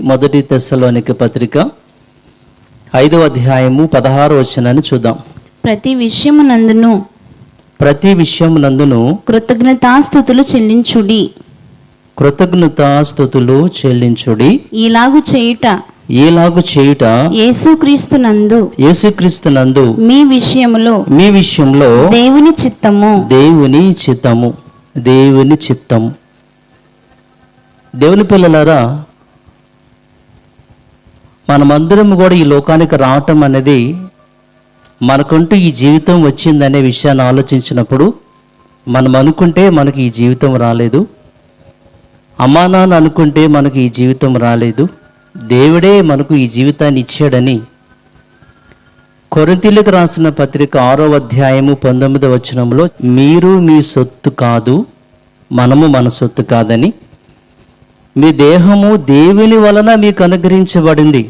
మొదటి తెస్సలోనిక పత్రిక 5వ అధ్యాయము 16వ వచనాన్ని చూద్దాం. ప్రతి విషయమునందును కృతజ్ఞతాస్తుతులు చెల్లించుడి. ఈలాగు చేయుట యేసుక్రీస్తునందు మీ విషయములో దేవుని చిత్తము. దేవుని పిల్లలారా, మనమందరం కూడా ఈ లోకానికి రావటం అనేది, మనకంటూ ఈ జీవితం వచ్చిందనే విషయాన్ని ఆలోచించినప్పుడు మనం అనుకుంటే మనకి ఈ జీవితం రాలేదు, అమ్మా నాన్న అనుకుంటే మనకు ఈ జీవితం రాలేదు, దేవుడే మనకు ఈ జీవితాన్ని ఇచ్చాడని కొరింథీయులకు రాసిన పత్రిక 6వ అధ్యాయము 19వ వచనంలో మీరు మీ సొత్తు కాదు, మనము మన సొత్తు కాదని, మీ దేహము దేవుని వలన మీకు అనుగ్రహించబడింది.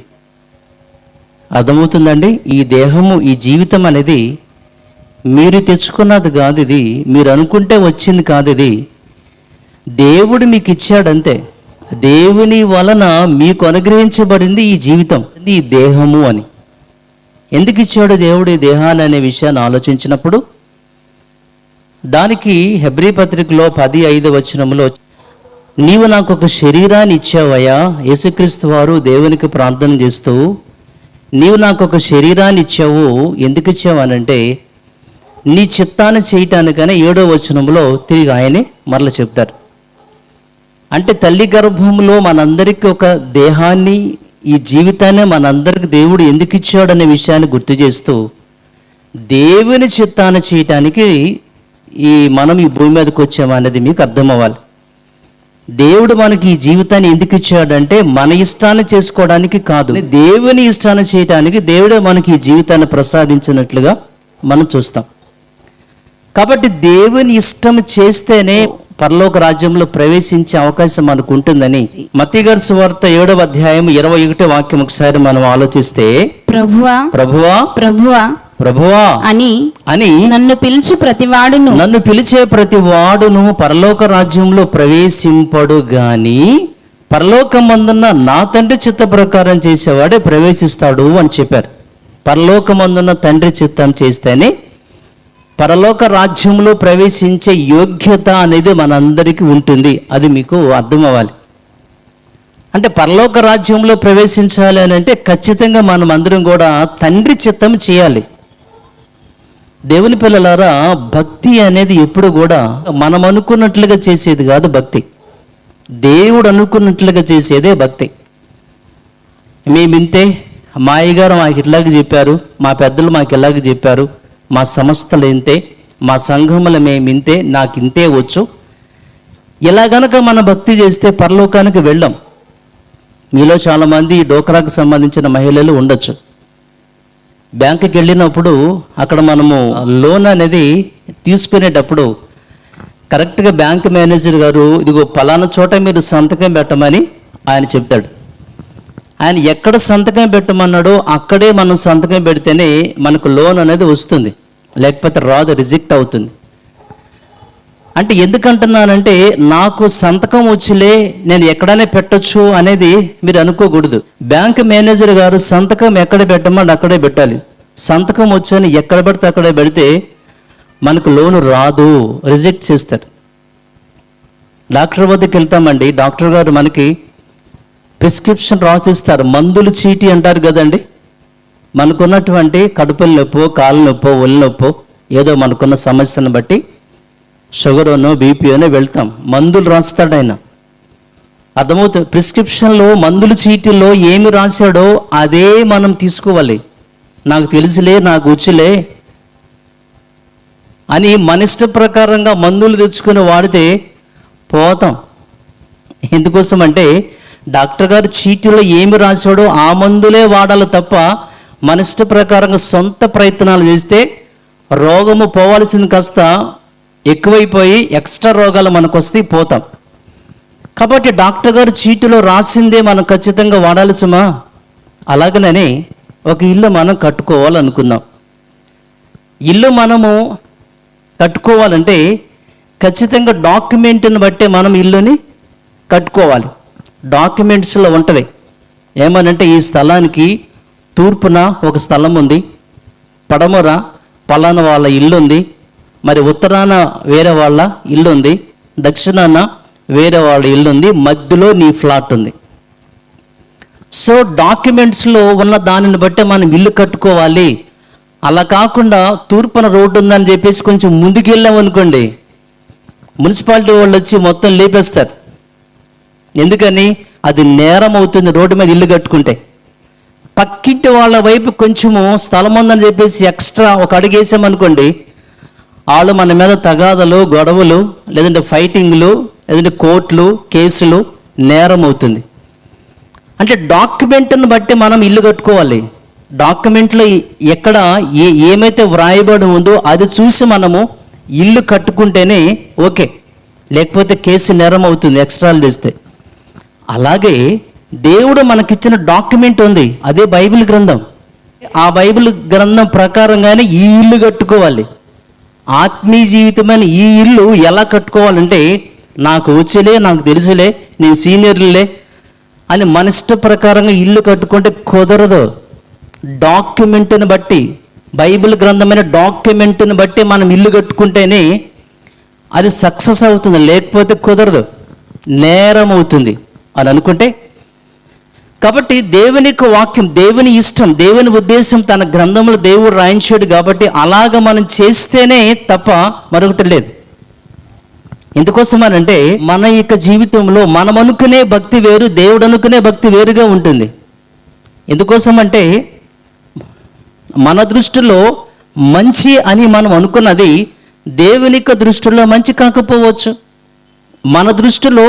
అర్థమవుతుందండి? ఈ దేహము, ఈ జీవితం అనేది మీరు తెచ్చుకున్నది కాదు, ఇది మీరు అనుకుంటే వచ్చింది కాదు, ఇది దేవుడు మీకు ఇచ్చాడంతే. దేవుని వలన మీకు అనుగ్రహించబడింది ఈ జీవితం, ఈ దేహము అని. ఎందుకు ఇచ్చాడు దేవుడు ఈ దేహాన్ని అనే విషయాన్ని ఆలోచించినప్పుడు దానికి హెబ్రీ పత్రికలో 10:5 వచనంలో, నీవు నాకు ఒక శరీరాన్ని ఇచ్చావయ్యా. యేసుక్రీస్తు వారు దేవునికి ప్రార్థన చేస్తూ, నీవు నాకు ఒక శరీరాన్ని ఇచ్చావు, ఎందుకు ఇచ్చావు అనంటే నీ చిత్తాన్ని చేయటానికనే 7వ వచనంలో తిరిగి ఆయనే మరల చెప్తారు. అంటే తల్లి గర్భంలో మనందరికీ ఒక దేహాన్ని, ఈ జీవితాన్ని మనందరికి దేవుడు ఎందుకు ఇచ్చాడనే విషయాన్ని గుర్తు చేస్తూ, దేవుని చిత్తాన్ని చేయటానికి మనం ఈ భూమి మీదకి వచ్చామనేది మీకు అర్థం అవ్వాలి. దేవుడు మనకి ఈ జీవితాన్ని ఎందుకు ఇచ్చాడంటే మన ఇష్టాన్ని చేసుకోవడానికి కాదు, దేవుని ఇష్టాన్ని చేయడానికి దేవుడే మనకి ఈ జీవితాన్ని ప్రసాదించినట్లుగా మనం చూస్తాం. కాబట్టి దేవుని ఇష్టం చేస్తేనే పరలోక రాజ్యంలో ప్రవేశించే అవకాశం మనకు ఉంటుందని మత్తయి గారి సువార్త 7వ అధ్యాయం 21వ వాక్యం ఒకసారి మనం ఆలోచిస్తే, ప్రభువా అని నన్ను పిలిచే ప్రతివాడును పరలోక రాజ్యంలో ప్రవేశింపడు గాని పరలోకమందున్న నా తండ్రి చిత్త ప్రకారం చేసేవాడే ప్రవేశిస్తాడు అని చెప్పారు. పరలోకమందున్న తండ్రి చిత్తం చేస్తేనే పరలోక రాజ్యంలో ప్రవేశించే యోగ్యత అనేది మనందరికీ ఉంటుంది. అది మీకు అర్థం అవ్వాలి. అంటే పరలోక రాజ్యంలో ప్రవేశించాలి అని అంటే ఖచ్చితంగా మనం అందరం కూడా తండ్రి చిత్తం చేయాలి. దేవుని పిల్లలారా, భక్తి అనేది ఎప్పుడు కూడా మనం అనుకున్నట్లుగా చేసేది కాదు. భక్తి దేవుడు అనుకున్నట్లుగా చేసేదే భక్తి. మేమింతే, మా అయ్యగారు మాకు ఇట్లాగే చెప్పారు, మా పెద్దలు మాకు ఇలాగే చెప్పారు, మా సంస్థలు ఇంతే, మా సంఘములు మేమింతే, నాకు ఇంతే వచ్చు, ఇలా గనక మన భక్తి చేస్తే పరలోకానికి వెళ్ళాం. మీలో చాలామంది డోక్రాకు సంబంధించిన మహిళలు ఉండొచ్చు. బ్యాంకుకి వెళ్ళినప్పుడు అక్కడ మనము లోన్ అనేది తీసుకునేటప్పుడు కరెక్ట్గా బ్యాంక్ మేనేజర్ గారు, ఇదిగో పలానా చోట మీరు సంతకం పెట్టమని ఆయన చెప్తాడు. ఆయన ఎక్కడ సంతకం పెట్టమన్నాడో అక్కడే మనం సంతకం పెడితేనే మనకు లోన్ అనేది వస్తుంది, లేకపోతే రాదు, రిజెక్ట్ అవుతుంది. అంటే ఎందుకంటున్నానంటే నాకు సంతకం వచ్చిలే, నేను ఎక్కడనే పెట్టొచ్చు అనేది మీరు అనుకోకూడదు. బ్యాంక్ మేనేజర్ గారు సంతకం ఎక్కడ పెట్టమని అక్కడే పెట్టాలి. సంతకం వచ్చని ఎక్కడ పెడితే అక్కడే పెడితే మనకు లోను రాదు, రిజెక్ట్ చేస్తారు. డాక్టర్ వద్దకు వెళ్తామండి, డాక్టర్ గారు మనకి ప్రిస్క్రిప్షన్ రాసిస్తారు, మందులు చీటీ అంటారు కదండి. మనకున్నటువంటి కడుపుల నొప్పో, కాళ్ళ నొప్పో, ఒళ్ళు నొప్పో, ఏదో మనకున్న సమస్యను బట్టి షుగరోనో బీపీనో వెళ్తాం, మందులు రాస్తాడు ఆయన. అర్థమవుతుంది. ప్రిస్క్రిప్షన్లో మందుల చీటీలో ఏమి రాశాడో అదే మనం తీసుకోవాలి. నాకు తెలుసులే, నాకు వచ్చులే అని మన ఇష్ట ప్రకారంగా మందులు తెచ్చుకొని వాడితే పోతాం. ఎందుకోసం అంటే డాక్టర్ గారు చీటీలో ఏమి రాశాడో ఆ మందులే వాడాలి తప్ప మన ఇష్ట ప్రకారంగా సొంత ప్రయత్నాలు చేస్తే రోగము పోవాల్సింది కాస్త ఎక్కువైపోయి ఎక్స్ట్రా రోగాలు మనకు వస్తే పోతాం. కాబట్టి డాక్టర్ గారు చీటీలో రాసిందే మనం ఖచ్చితంగా వాడాలి సుమా. అలాగనే ఒక ఇల్లు మనం కట్టుకోవాలనుకుందాం. ఇల్లు మనము కట్టుకోవాలంటే ఖచ్చితంగా డాక్యుమెంట్ని బట్టే మనం ఇల్లుని కట్టుకోవాలి. డాక్యుమెంట్స్లో ఉంటుంది ఏమనంటే ఈ స్థలానికి తూర్పున ఒక స్థలం ఉంది, పడమర పలానా వాళ్ళ ఇల్లు ఉంది, మరి ఉత్తరాన వేరే వాళ్ళ ఇల్లు ఉంది, దక్షిణాన వేరే వాళ్ళ ఇల్లు ఉంది, మధ్యలో నీ ఫ్లాట్ ఉంది. సో డాక్యుమెంట్స్లో ఉన్న దానిని బట్టి మనం ఇల్లు కట్టుకోవాలి. అలా కాకుండా తూర్పున రోడ్డు ఉందని చెప్పేసి కొంచెం ముందుకు వెళ్ళామనుకోండి, మున్సిపాలిటీ వాళ్ళు వచ్చి మొత్తం లేపేస్తారు. ఎందుకని? అది నేరం అవుతుంది రోడ్డు మీద ఇల్లు కట్టుకుంటే. పక్కింటి వాళ్ళ వైపు కొంచెము స్థలం ఉందని చెప్పేసి ఎక్స్ట్రా ఒక అడుగు వేసామనుకోండి, వాళ్ళు మన మీద తగాదలు, గొడవలు, లేదంటే ఫైటింగ్లు, లేదంటే కోర్టులు, కేసులు, నేరం అవుతుంది. అంటే డాక్యుమెంట్ని బట్టి మనం ఇల్లు కట్టుకోవాలి. డాక్యుమెంట్లో ఎక్కడ ఏమైతే వ్రాయబడి ఉందో అది చూసి మనము ఇల్లు కట్టుకుంటేనే ఓకే, లేకపోతే కేసు నేరం అవుతుంది ఎక్స్ట్రాలు తెస్తే. అలాగే దేవుడు మనకిచ్చిన డాక్యుమెంట్ ఉంది, అదే బైబిల్ గ్రంథం. ఆ బైబిల్ గ్రంథం ప్రకారంగానే ఈ ఇల్లు కట్టుకోవాలి. ఆత్మీయ జీవితమైన ఈ ఇల్లు ఎలా కట్టుకోవాలంటే, నాకు వచ్చేలే, నాకు తెలుసులే, నేను సీనియర్లే అని మన ఇష్ట ప్రకారంగా ఇల్లు కట్టుకుంటే కుదరదు. డాక్యుమెంట్ని బట్టి, బైబిల్ గ్రంథమైన డాక్యుమెంట్ని బట్టి మనం ఇల్లు కట్టుకుంటేనే అది సక్సెస్ అవుతుంది, లేకపోతే కుదరదు, నేరం అవుతుంది అని అనుకుంటే. కాబట్టి దేవుని యొక్క వాక్యం, దేవుని ఇష్టం, దేవుని ఉద్దేశం తన గ్రంథంలో దేవుడు రాయించాడు కాబట్టి అలాగ మనం చేస్తేనే తప్ప మరొకటి లేదు. ఎందుకోసమనంటే మన యొక్క జీవితంలో మనం అనుకునే భక్తి వేరు, దేవుడు అనుకునే భక్తి వేరుగా ఉంటుంది. ఎందుకోసమంటే మన దృష్టిలో మంచి అని మనం అనుకున్నది దేవుని యొక్క దృష్టిలో మంచి కాకపోవచ్చు. మన దృష్టిలో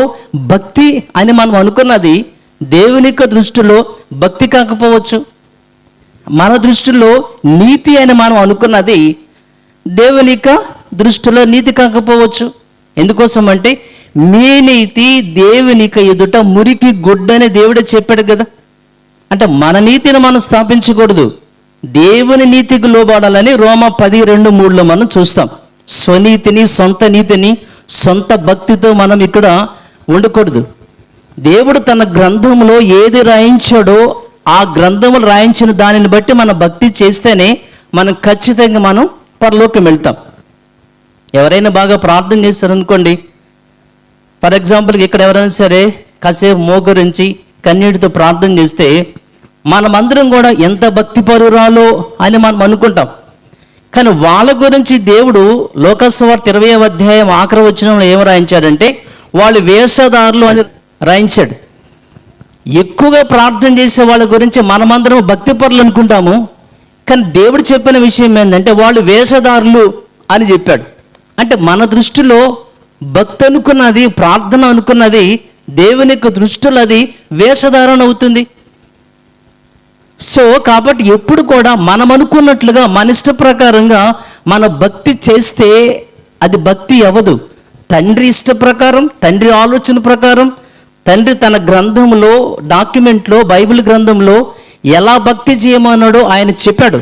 భక్తి అని మనం అనుకున్నది దేవుని యొక్క దృష్టిలో భక్తి కాకపోవచ్చు. మన దృష్టిలో నీతి అని మనం అనుకున్నది దేవుని యొక్క దృష్టిలో నీతి కాకపోవచ్చు. ఎందుకోసం అంటే మీ నీతి దేవుని యొక్క ఎదుట మురికి గుడ్డని దేవుడే చెప్పాడు కదా. అంటే మన నీతిని మనం స్థాపించకూడదు, దేవుని నీతికి లోబడాలని రోమా 10:2-3 మనం చూస్తాం. స్వనీతిని, సొంత నీతిని, సొంత భక్తితో మనం ఇక్కడ ఉండకూడదు. దేవుడు తన గ్రంథంలో ఏది రాయించాడో ఆ గ్రంథములు రాయించిన దానిని బట్టి మన భక్తి చేస్తేనే మనం ఖచ్చితంగా మనం పరలోకం వెళ్తాం. ఎవరైనా బాగా ప్రార్థన చేస్తారనుకోండి, ఫర్ ఎగ్జాంపుల్కి ఇక్కడ ఎవరైనా సరే కాసేపు మోకరించి కన్నీటితో ప్రార్థన చేస్తే మనమందరం కూడా ఎంత భక్తి పరురాలో అని మనం అనుకుంటాం. కానీ వాళ్ళ గురించి దేవుడు లోకసువార్త 20వ అధ్యాయం ఆఖరి వచనంలో ఏం రాయించాడంటే, వాళ్ళు వేషధారులు అని రాయించాడు. ఎక్కువగా ప్రార్థన చేసే వాళ్ళ గురించి మనమందరం భక్తి పరులు అనుకుంటాము, కానీ దేవుడు చెప్పిన విషయం ఏంటంటే వాళ్ళు వేషధారులు అని చెప్పాడు. అంటే మన దృష్టిలో భక్తి అనుకున్నది, ప్రార్థన అనుకున్నది దేవుని యొక్క దృష్టిలో అది వేషధారణ అవుతుంది. సో కాబట్టి ఎప్పుడు కూడా మనం అనుకున్నట్లుగా మన ఇష్ట ప్రకారంగా మన భక్తి చేస్తే అది భక్తి అవ్వదు. తండ్రి ఇష్ట ప్రకారం, తండ్రి ఆలోచన ప్రకారం, తండ్రి తన గ్రంథంలో, డాక్యుమెంట్లో, బైబిల్ గ్రంథంలో ఎలా భక్తి చేయమన్నాడో ఆయన చెప్పాడు.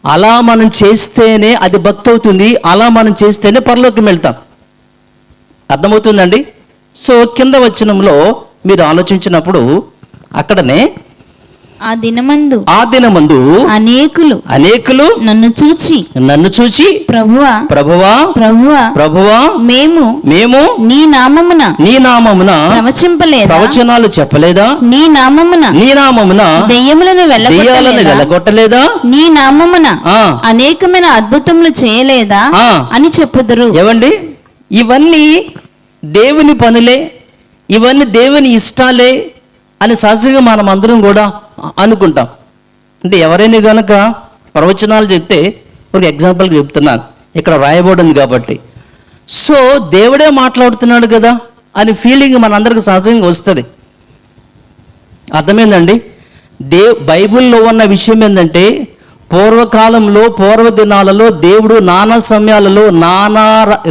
అలా మనం చేస్తేనే అది భక్తి అవుతుంది, అలా మనం చేస్తేనే పరలోకం వెళ్తాం. అర్థమవుతుందండి? సో కింద వచనంలో మీరు ఆలోచించినప్పుడు అక్కడనే ఆ దినమందు అనేకులు నన్ను చూచి ప్రభువా మేము నీ నామమున ప్రవచనాలు చెప్పలేదా? నీ నామమున దెయ్యములను వెళ్ళగొట్టలేదా? నీ నామమున అనేకమైన అద్భుతములు చేయలేదా అని చెప్పుదురు. ఏవండి, ఇవన్నీ దేవుని పనులే, ఇవన్నీ దేవుని ఇష్టాలే అని సహజంగా మనం అందరం కూడా అనుకుంటాం. అంటే ఎవరైనా కనుక ప్రవచనాలు చెప్తే ఒక ఎగ్జాంపుల్కి చెప్తున్నాను, ఇక్కడ రాయబడింది కాబట్టి, సో దేవుడే మాట్లాడుతున్నాడు కదా అని ఫీలింగ్ మనందరికి సహజంగా వస్తుంది. అర్థమైందండి? బైబిల్లో ఉన్న విషయం ఏంటంటే పూర్వకాలంలో, పూర్వ దినాలలో దేవుడు నానా సమయాలలో నానా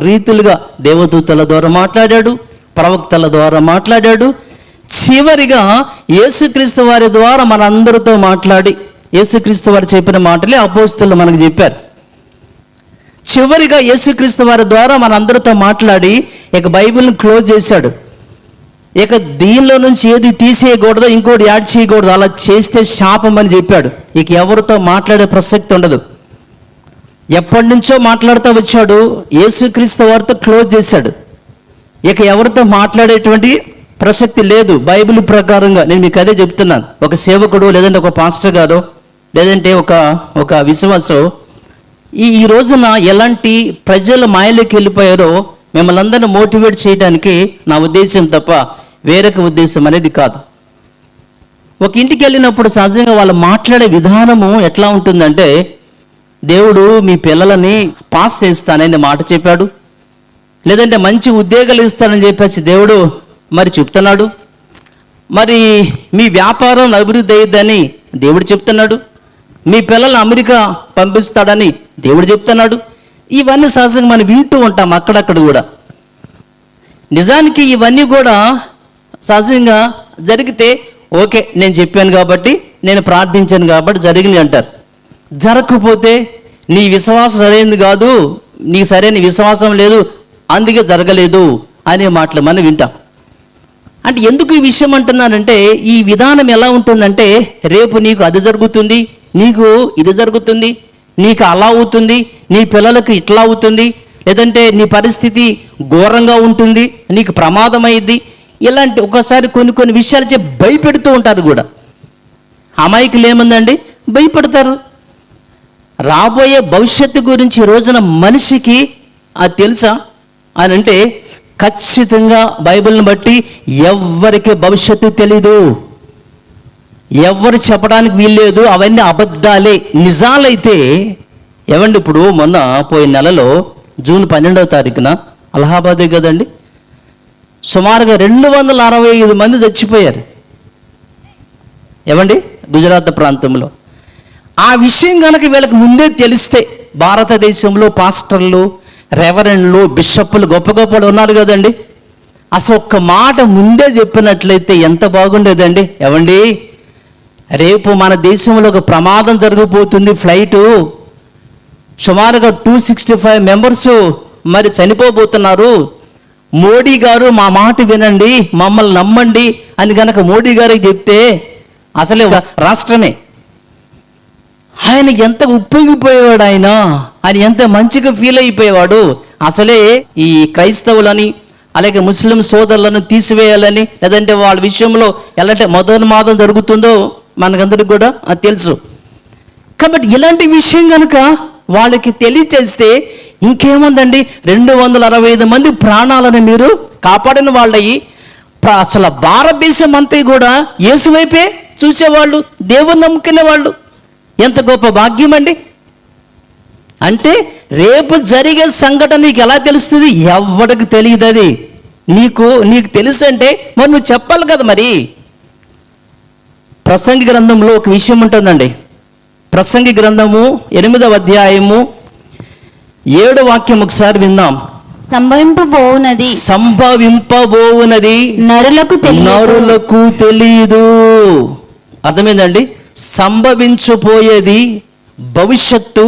రీతులుగా దేవదూతల ద్వారా మాట్లాడాడు, ప్రవక్తల ద్వారా మాట్లాడాడు. చివరిగా యేసుక్రీస్తు వారి ద్వారా మనందరితో మాట్లాడి, యేసుక్రీస్తు వారు చెప్పిన మాటలే అపోస్తలులు మనకు చెప్పారు. చివరిగా యేసుక్రీస్తు వారి ద్వారా మనందరితో మాట్లాడి ఇక బైబిల్ని క్లోజ్ చేశాడు. ఇక దీనిలో నుంచి ఏది తీసేయకూడదు, ఇంకోటి యాడ్ చేయకూడదు, అలా చేస్తే శాపం అని చెప్పాడు. ఇక ఎవరితో మాట్లాడే ప్రసక్తి ఉండదు. ఎప్పటి నుంచో మాట్లాడుతూ వచ్చాడు, యేసుక్రీస్తు వారితో క్లోజ్ చేశాడు. ఇక ఎవరితో మాట్లాడేటువంటి ప్రసక్తి లేదు. బైబిల్ ప్రకారంగా నేను మీకు అదే చెప్తున్నాను. ఒక సేవకుడు, లేదంటే ఒక పాస్టర్ గారు, లేదంటే ఒక విశ్వాసం ఈ రోజున ఎలాంటి ప్రజల మాయలోకి వెళ్ళిపోయారో మిమ్మల్ని అందరినీ మోటివేట్ చేయడానికి నా ఉద్దేశం తప్ప వేరొక ఉద్దేశం అనేది కాదు. ఒక ఇంటికి వెళ్ళినప్పుడు సహజంగా వాళ్ళు మాట్లాడే విధానము ఎట్లా ఉంటుందంటే, దేవుడు మీ పిల్లలని పాస్ చేస్తానని మాట చెప్పాడు, లేదంటే మంచి ఉద్యోగాలు ఇస్తానని చెప్పేసి దేవుడు మరి చెప్తున్నాడు, మరి మీ వ్యాపారం అభివృద్ధి అయ్యిద్దని దేవుడు చెప్తున్నాడు, మీ పిల్లల్ని అమెరికా పంపిస్తాడని దేవుడు చెప్తున్నాడు. ఇవన్నీ సహజంగా మనం వింటూ ఉంటాం అక్కడక్కడ కూడా. నిజానికి ఇవన్నీ కూడా సహజంగా జరిగితే ఓకే, నేను చెప్పాను కాబట్టి, నేను ప్రార్థించాను కాబట్టి జరిగింది అంటారు. జరగకపోతే నీ విశ్వాసం సరైనది కాదు, నీకు సరైన విశ్వాసం లేదు, అందుకే జరగలేదు అనే మాటలు మనం వింటాం. అంటే ఎందుకు ఈ విషయం అంటున్నానంటే, ఈ విధానం ఎలా ఉంటుందంటే, రేపు నీకు అది జరుగుతుంది, నీకు ఇది జరుగుతుంది, నీకు అలా అవుతుంది, నీ పిల్లలకు ఇట్లా అవుతుంది, లేదంటే నీ పరిస్థితి ఘోరంగా ఉంటుంది, నీకు ప్రమాదం అయ్యిద్ది, ఇలాంటి ఒకసారి కొన్ని విషయాలు చెప్పి భయపెడుతూ ఉంటారు కూడా. అమాయకులు ఏముందండి, భయపడతారు. రాబోయే భవిష్యత్తు గురించి ఈ రోజున మనిషికి అది తెలుసా అని అంటే, ఖచ్చితంగా బైబిల్ని బట్టి ఎవ్వరికి భవిష్యత్తు తెలీదు, ఎవ్వరు చెప్పడానికి వీల్లేదు. అవన్నీ అబద్ధాలే. నిజాలైతే ఏమండి, ఇప్పుడు మొన్న పోయిన నెలలో జూన్ 12వ తారీఖున అలహాబాదే కదండి, సుమారుగా 265 మంది చచ్చిపోయారు. ఏమండి, గుజరాత్ ప్రాంతంలో. ఆ విషయం కనుక వీళ్ళకి ముందే తెలిస్తే, భారతదేశంలో పాస్టర్లు, రెవరెండ్లు, బిషప్పులు, గొప్ప గొప్పలు ఉన్నారు కదండి, అసలు ఒక్క మాట ముందే చెప్పినట్లయితే ఎంత బాగుండేదండి. ఏమండి, రేపు మన దేశంలో ఒక ప్రమాదం జరగబోతుంది, ఫ్లైటు సుమారుగా 265 మెంబర్స్ మరి చనిపోబోతున్నారు, మోడీ గారు మా మాట వినండి, మమ్మల్ని నమ్మండి అని కనుక మోడీ గారికి చెప్తే అసలే ఒక రాష్ట్రమే. ఆయన ఎంత ఉప్పొంగిపోయేవాడు, ఆయన ఎంత మంచిగా ఫీల్ అయిపోయేవాడు. అసలే ఈ క్రైస్తవులని అలాగే ముస్లిం సోదరులను తీసివేయాలని, లేదంటే వాళ్ళ విషయంలో ఎలాంటి మతోన్మాదం జరుగుతుందో మనకందరికి కూడా అది తెలుసు. కాబట్టి ఇలాంటి విషయం కనుక వాళ్ళకి తెలియచేస్తే ఇంకేముందండి, 265 మంది ప్రాణాలను మీరు కాపాడిన వాళ్ళయి. అసలు భారతదేశం అంతా కూడా యేసు వైపే చూసేవాళ్ళు, దేవుని నమ్ముకునే వాళ్ళు. ఎంత గొప్ప భాగ్యం అండి. అంటే రేపు జరిగే సంఘటన నీకు ఎలా తెలుస్తుంది? ఎవరికి తెలియదు. అది నీకు తెలుసు అంటే మరి నువ్వు చెప్పాలి కదా. మరి ప్రసంగి గ్రంథంలో ఒక విషయం ఉంటుందండి. ప్రసంగి గ్రంథము 8వ అధ్యాయము 7వ వాక్యం ఒకసారి విందాం. సంభవింపబోవునది నరులకు తెలియదు. అర్థమైందండి? సంభవించబోయేది భవిష్యత్తు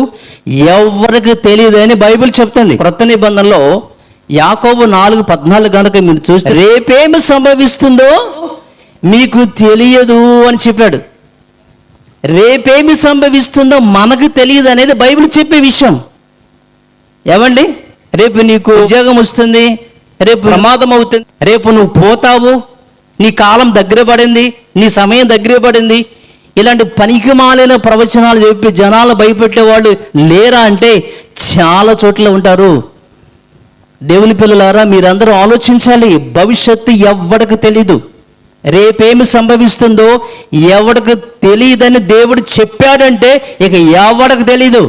ఎవరికి తెలియదు అని బైబిల్ చెప్తుంది. క్రొత్త నిబంధనలో యాకోబు 4:14 కనుక మీరు చూస్తే, రేపేమి సంభవిస్తుందో మీకు తెలియదు అని చెప్పాడు. రేపేమి సంభవిస్తుందో మనకు తెలియదు అనేది బైబిల్ చెప్పే విషయం. ఏమండి, రేపు నీకు ఉద్యోగం వస్తుంది, రేపు ప్రమాదం అవుతుంది, రేపు నువ్వు పోతావు, నీ కాలం దగ్గర పడింది, నీ సమయం దగ్గర పడింది, ఇలాంటి పనికిమాలిన ప్రవచనాలు చెప్పి జనాలు భయపెట్టేవాళ్ళు లేరా అంటే చాలా చోట్ల ఉంటారు. దేవుని పిల్లలారా, మీరందరూ ఆలోచించాలి. భవిష్యత్తు ఎవ్వడికి తెలీదు. రేపేమి సంభవిస్తుందో ఎవడికి తెలియదని దేవుడు చెప్పాడంటే ఇక ఎవడికి తెలీదు.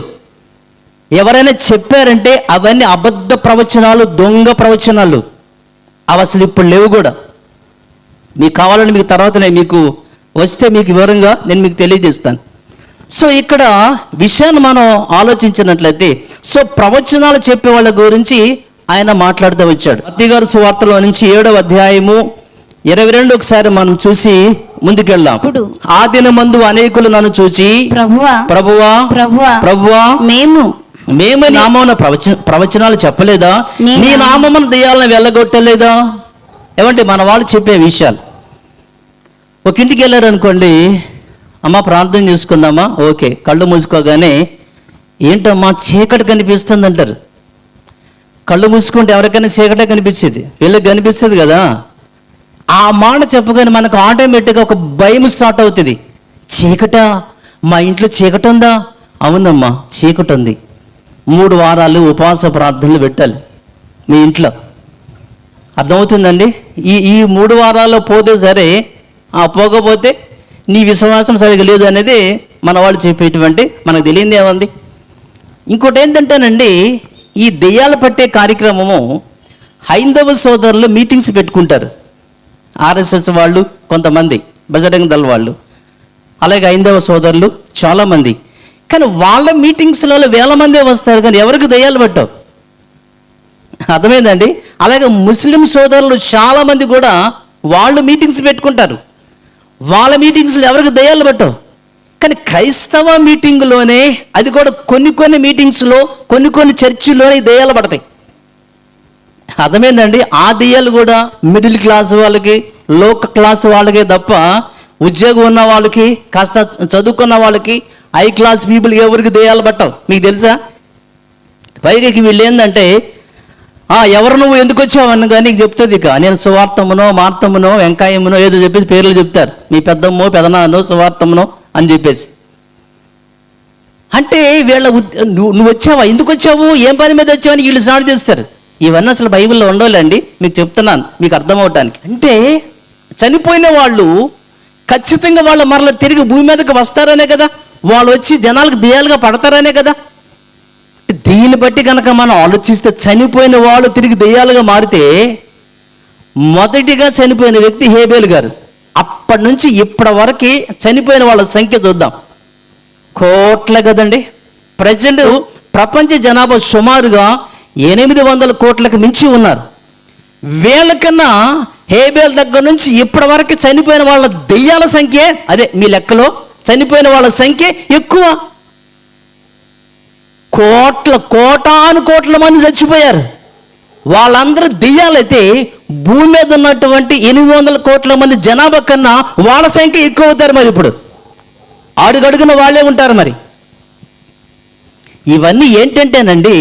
ఎవరైనా చెప్పారంటే అవన్నీ అబద్ధ ప్రవచనాలు, దొంగ ప్రవచనాలు. అవి అసలు ఇప్పుడు లేవు కూడా. మీకు కావాలని మీకు తర్వాత మీకు వస్తే మీకు వివరంగా నేను మీకు తెలియజేస్తాను. సో ఇక్కడ విషయాన్ని మనం ఆలోచించినట్లయితే, సో ప్రవచనాలు చెప్పే వాళ్ళ గురించి ఆయన మాట్లాడుతూ వచ్చాడు. మత్తయి గారి సువార్తలో నుంచి 7వ అధ్యాయము 22 ఒకసారి మనం చూసి ముందుకెళ్దాం. ఆ దినమందు అనేకులు నన్ను చూచి, ప్రభువా మేము నామమున ప్రవచనాలు చెప్పలేదా? నీ నామమున దెయ్యాలను వెళ్ళగొట్టలేదా? ఏమంటే మన వాళ్ళు చెప్పే విషయాలు. ఒక ఇంటికి వెళ్ళారు అనుకోండి, అమ్మ ప్రార్థన చేసుకుందామా, ఓకే, కళ్ళు మూసుకోగానే ఏంటమ్మా చీకటి కనిపిస్తుంది అంటారు. కళ్ళు మూసుకుంటే ఎవరికైనా చీకటే కనిపించేది, వీళ్ళకి కనిపిస్తుంది కదా. ఆ మాట చెప్పగానే మనకు ఆటోమేటిక్గా ఒక భయం స్టార్ట్ అవుతుంది. చీకట, మా ఇంట్లో చీకటి ఉందా? అవునమ్మా చీకటి ఉంది. 3 వారాలు ఉపవాస ప్రార్థనలు పెట్టాలి మీ ఇంట్లో. అర్థమవుతుందండి? ఈ 3 వారాల్లో పోతే సరే, పోకపోతే నీ విశ్వాసం సరిగా లేదు అనేది మన వాళ్ళు చెప్పేటువంటి, మనకు తెలియంది ఏముంది. ఇంకోటి ఏంటంటేనండి, ఈ దెయ్యాలు పట్టే కార్యక్రమము హైందవ సోదరులు మీటింగ్స్ పెట్టుకుంటారు. ఆర్ఎస్ఎస్ వాళ్ళు కొంతమంది, బజరంగ దళ వాళ్ళు, అలాగే హైందవ సోదరులు చాలామంది. కానీ వాళ్ళ మీటింగ్స్లలో వేల మందే వస్తారు, కానీ ఎవరికి దెయ్యాలు పట్టవు. అర్థమైందండి? అలాగే ముస్లిం సోదరులు చాలామంది కూడా వాళ్ళు మీటింగ్స్ పెట్టుకుంటారు. వాళ్ళ మీటింగ్స్లో ఎవరికి దెయ్యాలు పట్టవు. కానీ క్రైస్తవ మీటింగ్లోనే, అది కూడా కొన్ని మీటింగ్స్లో, కొన్ని చర్చిలోనే దెయ్యాలు పడతాయి. అర్థమైందండి? ఆ దెయ్యాలు కూడా మిడిల్ క్లాస్ వాళ్ళకి, లోకల్ క్లాస్ వాళ్ళకే తప్ప ఉద్యోగం ఉన్న వాళ్ళకి, కాస్త చదువుకున్న వాళ్ళకి, హై క్లాస్ పీపుల్ ఎవరికి దెయ్యాలు పట్టవు. మీకు తెలుసా? పైగా వీళ్ళు ఏంటంటే, ఎవరు నువ్వు ఎందుకు వచ్చావు అన్న కానీ నీకు చెప్తుంది. ఇక నేను సువార్తమునో, మార్తమునో, వెంకాయమునో ఏదో చెప్పేసి పేర్లు చెప్తారు. మీ పెద్దమ్మో, పెదనాన్నో, సువార్తమునో అని చెప్పేసి. అంటే వీళ్ళ నువ్వు వచ్చావా, ఎందుకు వచ్చావు, ఏం పని మీద వచ్చావని వీళ్ళు స్టార్ట్ చేస్తారు. ఇవన్నీ అసలు బైబిల్లో ఉండవులేండి, మీకు చెప్తున్నాను మీకు అర్థమవటానికి. అంటే చనిపోయిన వాళ్ళు ఖచ్చితంగా వాళ్ళ మరల తిరిగి భూమి మీదకి వస్తారనే కదా, వాళ్ళు వచ్చి జనాలకు దెయ్యాలుగా పడతారనే కదా. దీన్ని బట్టి కనుక మనం ఆలోచిస్తే, చనిపోయిన వాళ్ళు తిరిగి దెయ్యాలుగా మారితే, మొదటిగా చనిపోయిన వ్యక్తి హేబేలు గారు. అప్పటి నుంచి ఇప్పటి వరకు చనిపోయిన వాళ్ళ సంఖ్య చూద్దాం, కోట్ల కదండి. ప్రజెంట్ ప్రపంచ జనాభా సుమారుగా 800 కోట్లకు మించి ఉన్నారు. వీళ్ళకన్నా హేబేల్ దగ్గర నుంచి ఇప్పటి వరకు చనిపోయిన వాళ్ళ దెయ్యాల సంఖ్య, అదే మీ లెక్కలో చనిపోయిన వాళ్ళ సంఖ్య ఎక్కువ. కోటాను మంది చచ్చిపోయారు. వాళ్ళందరూ దెయ్యాలైతే భూమి మీద ఉన్నటువంటి 800 కోట్ల మంది జనాభా కన్నా వాళ్ళ సంఖ్య ఎక్కువ అవుతారు. మరి ఇప్పుడు అడుగడుగున వాళ్ళే ఉంటారు. మరి ఇవన్నీ ఏంటంటేనండి,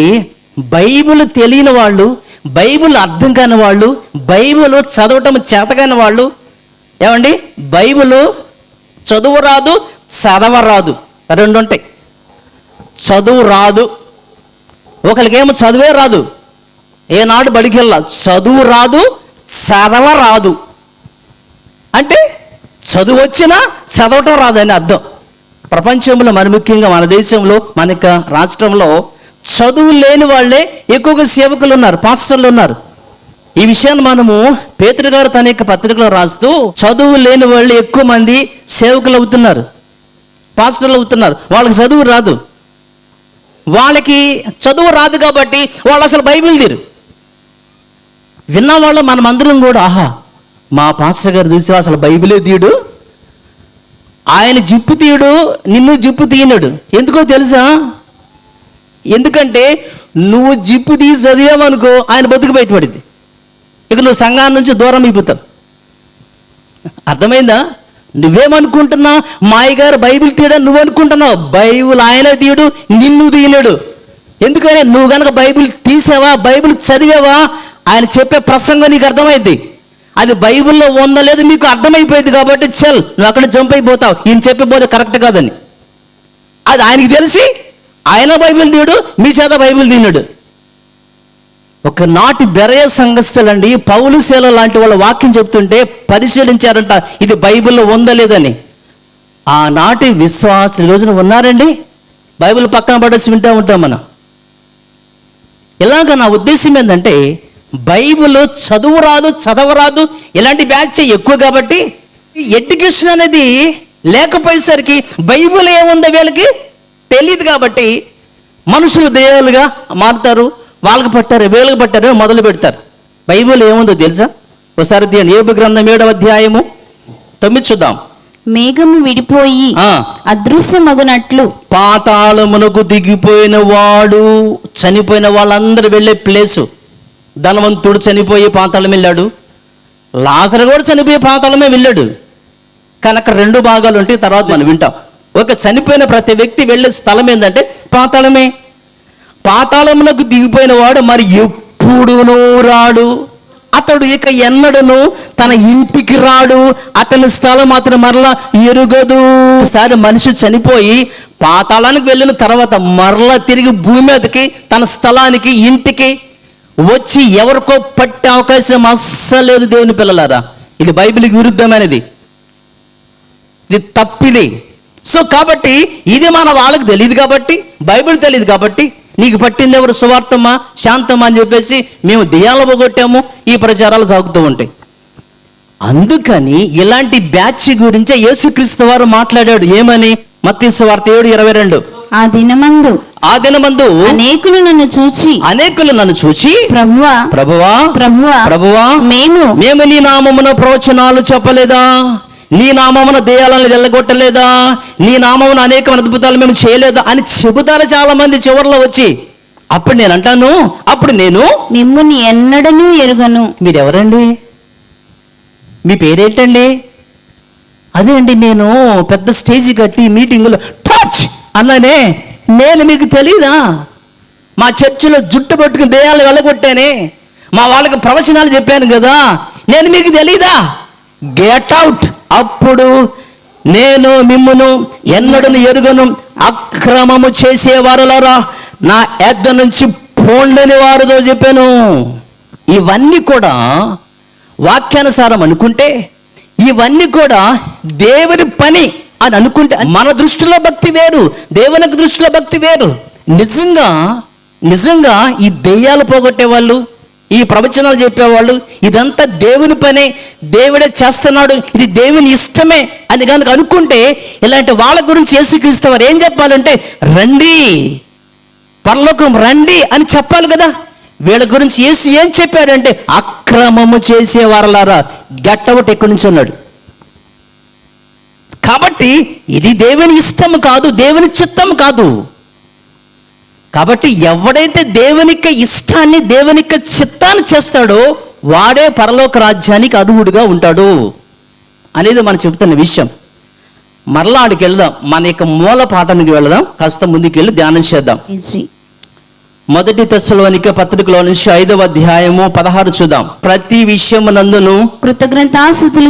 బైబిల్ తెలియని వాళ్ళు, బైబిల్ అర్థం కాని వాళ్ళు, బైబిల్ చదవటం చేతకాని వాళ్ళు. ఏమండి, బైబిల్ చదువు రాదు, చదవరాదు, 2 ఉంటాయి. చదువు రాదు, ఒకరికేమో చదువే రాదు, ఏనాడు బడికెళ్ళా, చదువు రాదు, చదవరాదు. అంటే చదువు వచ్చినా చదవటం రాదని అర్థం. ప్రపంచంలో, మరి ముఖ్యంగా మన దేశంలో, మన రాష్ట్రంలో చదువు లేని వాళ్ళే ఎక్కువగా సేవకులు ఉన్నారు, పాస్టర్లు ఉన్నారు. ఈ విషయాన్ని మనము పేతురు గారు తన యొక్క పత్రికలో రాస్తూ, చదువు లేని వాళ్ళు ఎక్కువ మంది సేవకులు అవుతున్నారు, పాస్టర్లు అవుతున్నారు. వాళ్ళకి చదువు రాదు. వాళ్ళకి చదువు రాదు కాబట్టి వాళ్ళు అసలు బైబిల్ తీరు. విన్నవాళ్ళు మనమందరం కూడా, ఆహా మా పాస్టర్ గారు చూసి అసలు బైబిలే తీయడు, ఆయన జిప్పు తీయడు, నిన్ను జిప్పు తీయనడు. ఎందుకో తెలుసా? ఎందుకంటే నువ్వు జిప్పు తీసి చదివామనుకో ఆయన బతుకు బయటపడింది, ఇక నువ్వు సంఘాన్ని నుంచి దూరం అయిపోతావు. అర్థమైందా? నువ్వేమనుకుంటున్నా, మాయ గారు బైబిల్ తీయడని నువ్వు అనుకుంటున్నావు. బైబిల్ ఆయన తీయడు, నిన్ను తీయలేడు. ఎందుకని? నువ్వు కనుక బైబిల్ తీసావా, బైబిల్ చదివావా, ఆయన చెప్పే ప్రసంగం నీకు అర్థమైంది. అది బైబిల్లో ఉందలేదు మీకు అర్థమైపోయింది కాబట్టి చల్ నువ్వు అక్కడ జంప్ అయిపోతావు, ఈయన చెప్పిపోతే కరెక్ట్ కాదని. అది ఆయనకి తెలిసి ఆయన బైబిల్ తీయడు, మీ చేత బైబిల్ తీయడు. ఒకనాటి బెరయ సంఘస్థులండి, పౌలు శీల లాంటి వాళ్ళ వాక్యం చెప్తుంటే పరిశీలించారంట, ఇది బైబిల్లో ఉందా లేదని. ఆనాటి విశ్వాసులు ఈ రోజున ఉన్నారండి, బైబిల్ పక్కన పడేసి వింటూ ఉంటాం మనం. ఇలాగ నా ఉద్దేశం ఏంటంటే, బైబిల్ చదువు రాదు, చదవరాదు, ఇలాంటి బ్యాచ్ ఎక్కువ కాబట్టి ఎడ్యుకేషన్ అనేది లేకపోయేసరికి బైబిల్ ఏముందో వీళ్ళకి తెలియదు కాబట్టి మనుషులు దెయ్యాలుగా మారుతారు. వాళ్ళకి పట్టారు, వీళ్ళకి పట్టారు, మొదలు పెడతారు. బైబిల్ ఏముందో తెలుసా? ఒకసారి యోబు గ్రంథం 7వ అధ్యాయము 9 చూద్దాం. మేఘము విడిపోయి అదృశ్యమగునట్లు, పాతాళమునకు దిగిపోయిన వాడు, చనిపోయిన వాళ్ళందరూ వెళ్ళే ప్లేసు. ధనవంతుడు చనిపోయి పాతాళం వెళ్ళాడు, లాజరు కూడా చనిపోయే పాతాళమే వెళ్ళాడు. కానీ అక్కడ రెండు భాగాలు ఉంటాయి, తర్వాత మనం వింటాం. ఒక చనిపోయిన ప్రతి వ్యక్తి వెళ్ళే స్థలం ఏంటంటే పాతాళమే. పాతాళమునకు దిగిపోయిన వాడు మరి ఎప్పుడునూ రాడు, అతడు ఇక ఎన్నడను తన ఇంటికి రాడు, అతని స్థలం అతను మరలా ఎరుగదు. ఒకసారి మనిషి చనిపోయి పాతాళానికి వెళ్ళిన తర్వాత మరలా తిరిగి భూమి మీదకి తన స్థలానికి ఇంటికి వచ్చి ఎవరికో పట్టే అవకాశం అస్సలు లేదు. దేవుని పిల్లలారా, ఇది బైబిల్కి విరుద్ధమైనది, ఇది తప్పిది. సో కాబట్టి ఇది మన వాళ్ళకి తెలియదు కాబట్టి, బైబిల్ తెలియదు కాబట్టి, నీకు పట్టింది ఎవరు సువార్తమా శాంతమా అని చెప్పేసి మేము దెయ్యాలు పోగొట్టాము, ఈ ప్రచారాలు సాగుతూ ఉంటాయి. అందుకని ఇలాంటి బ్యాచ్ గురించే యేసుక్రీస్తు వారు మాట్లాడాడు. ఏమని? మత్తయి సువార్త 7:22. ఆ దినమందు అనేకులు నన్ను చూచి ప్రభువా మేము నీ నామమున ప్రవచనాలు చెప్పలేదా, నీ నామమున దెయ్యాలను వెళ్ళగొట్టలేదా, నీ నామమున అనేక అద్భుతాలు మేము చేయలేదా అని చెబుతారు చాలా మంది చివరిలో వచ్చి. అప్పుడు నేను అంటాను, అప్పుడు నేను మిమ్ముని ఎన్నడను ఎరుగను. మీరెవరండి? మీ పేరేంటండి? అదే అండి, నేను పెద్ద స్టేజ్ కట్టి మీటింగులో టచ్ అన్నానే, నేను మీకు తెలీదా? మా చర్చిలో జుట్టు పట్టుకుని దెయ్యాలు వెళ్ళగొట్టానే, మా వాళ్ళకి ప్రవచనాలు చెప్పాను కదా, నేను మీకు తెలీదా? Get out. అప్పుడు నేను మిమ్మును ఎన్నడను ఎరుగను, అక్రమము చేసేవారులారా నా ఎద్ద నుంచి పోండని వారితో చెప్పాను. ఇవన్నీ కూడా వాక్యానుసారం అనుకుంటే, ఇవన్నీ కూడా దేవుని పని అని అనుకుంటే, మన దృష్టిలో భక్తి వేరు, దేవునికి దృష్టిలో భక్తి వేరు. నిజంగా ఈ దెయ్యాలు పోగొట్టే వాళ్ళు, ఈ ప్రవచనాలు చెప్పేవాళ్ళు, ఇదంతా దేవుని పనే, దేవుడే చేస్తున్నాడు, ఇది దేవుని ఇష్టమే అని కనుక అనుకుంటే, ఇలాంటి వాళ్ళ గురించి యేసుక్రీస్తు వారు ఏం చెప్పాలంటే, రండి పరలోకం రండి అని చెప్పాలి కదా. వీళ్ళ గురించి యేసు ఏం చెప్పాడంటే, అక్రమము చేసేవారలారా గెట్ అవుట్ ఎక్కడి నుంచి అన్నాడు. కాబట్టి ఇది దేవుని ఇష్టం కాదు, దేవుని చిత్తం కాదు. కాబట్టి ఎవడైతే దేవునికి ఇష్టాన్ని, దేవునికి చిత్తాన్ని చేస్తాడో వాడే పరలోక రాజ్యానికి అర్హుడుగా ఉంటాడు అనేది మనం చెబుతున్న విషయం. మరలా ఆడికి వెళ్దాం, మన యొక్క మూల పాఠానికి వెళదాం, కాస్త ముందుకు వెళ్ళి ధ్యానం చేద్దాం. మొదటి తెస్సలోనికే పత్రికలో నుంచి 5వ అధ్యాయము 16 చూద్దాం. ప్రతి విషయమునందును కృతజ్ఞతాస్తుతులు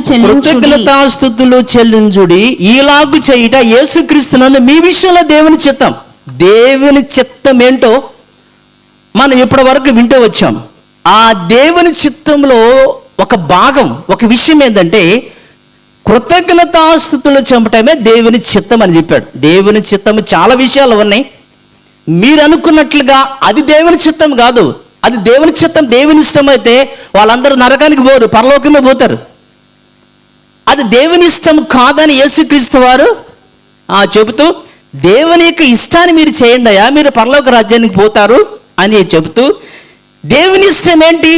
చెల్లించుడి, ఈలాగు చేయుట యేసుక్రీస్తునందు మీ విషయంలో దేవుని చిత్తం. దేవుని చిత్తం ఏంటో మనం ఇప్పటి వరకు వింటూ వచ్చాం. ఆ దేవుని చిత్తంలో ఒక భాగం, ఒక విషయం ఏంటంటే కృతజ్ఞతాస్తుతులు చెప్పటమే దేవుని చిత్తం అని చెప్పాడు. దేవుని చిత్తము చాలా విషయాలు ఉన్నాయి. మీరు అనుకున్నట్లుగా అది దేవుని చిత్తం కాదు. అది దేవుని చిత్తం, దేవుని ఇష్టం అయితే వాళ్ళందరూ నరకానికి పోరు, పరలోకమే పోతారు. అది దేవుని ఇష్టం కాదని యేసుక్రీస్తు వారు చెబుతూ, దేవుని యొక్క ఇష్టాన్ని మీరు చేయండి అయ్యా, మీరు పరలోక రాజ్యానికి పోతారు అని చెబుతూ, దేవుని ఇష్టం ఏంటి?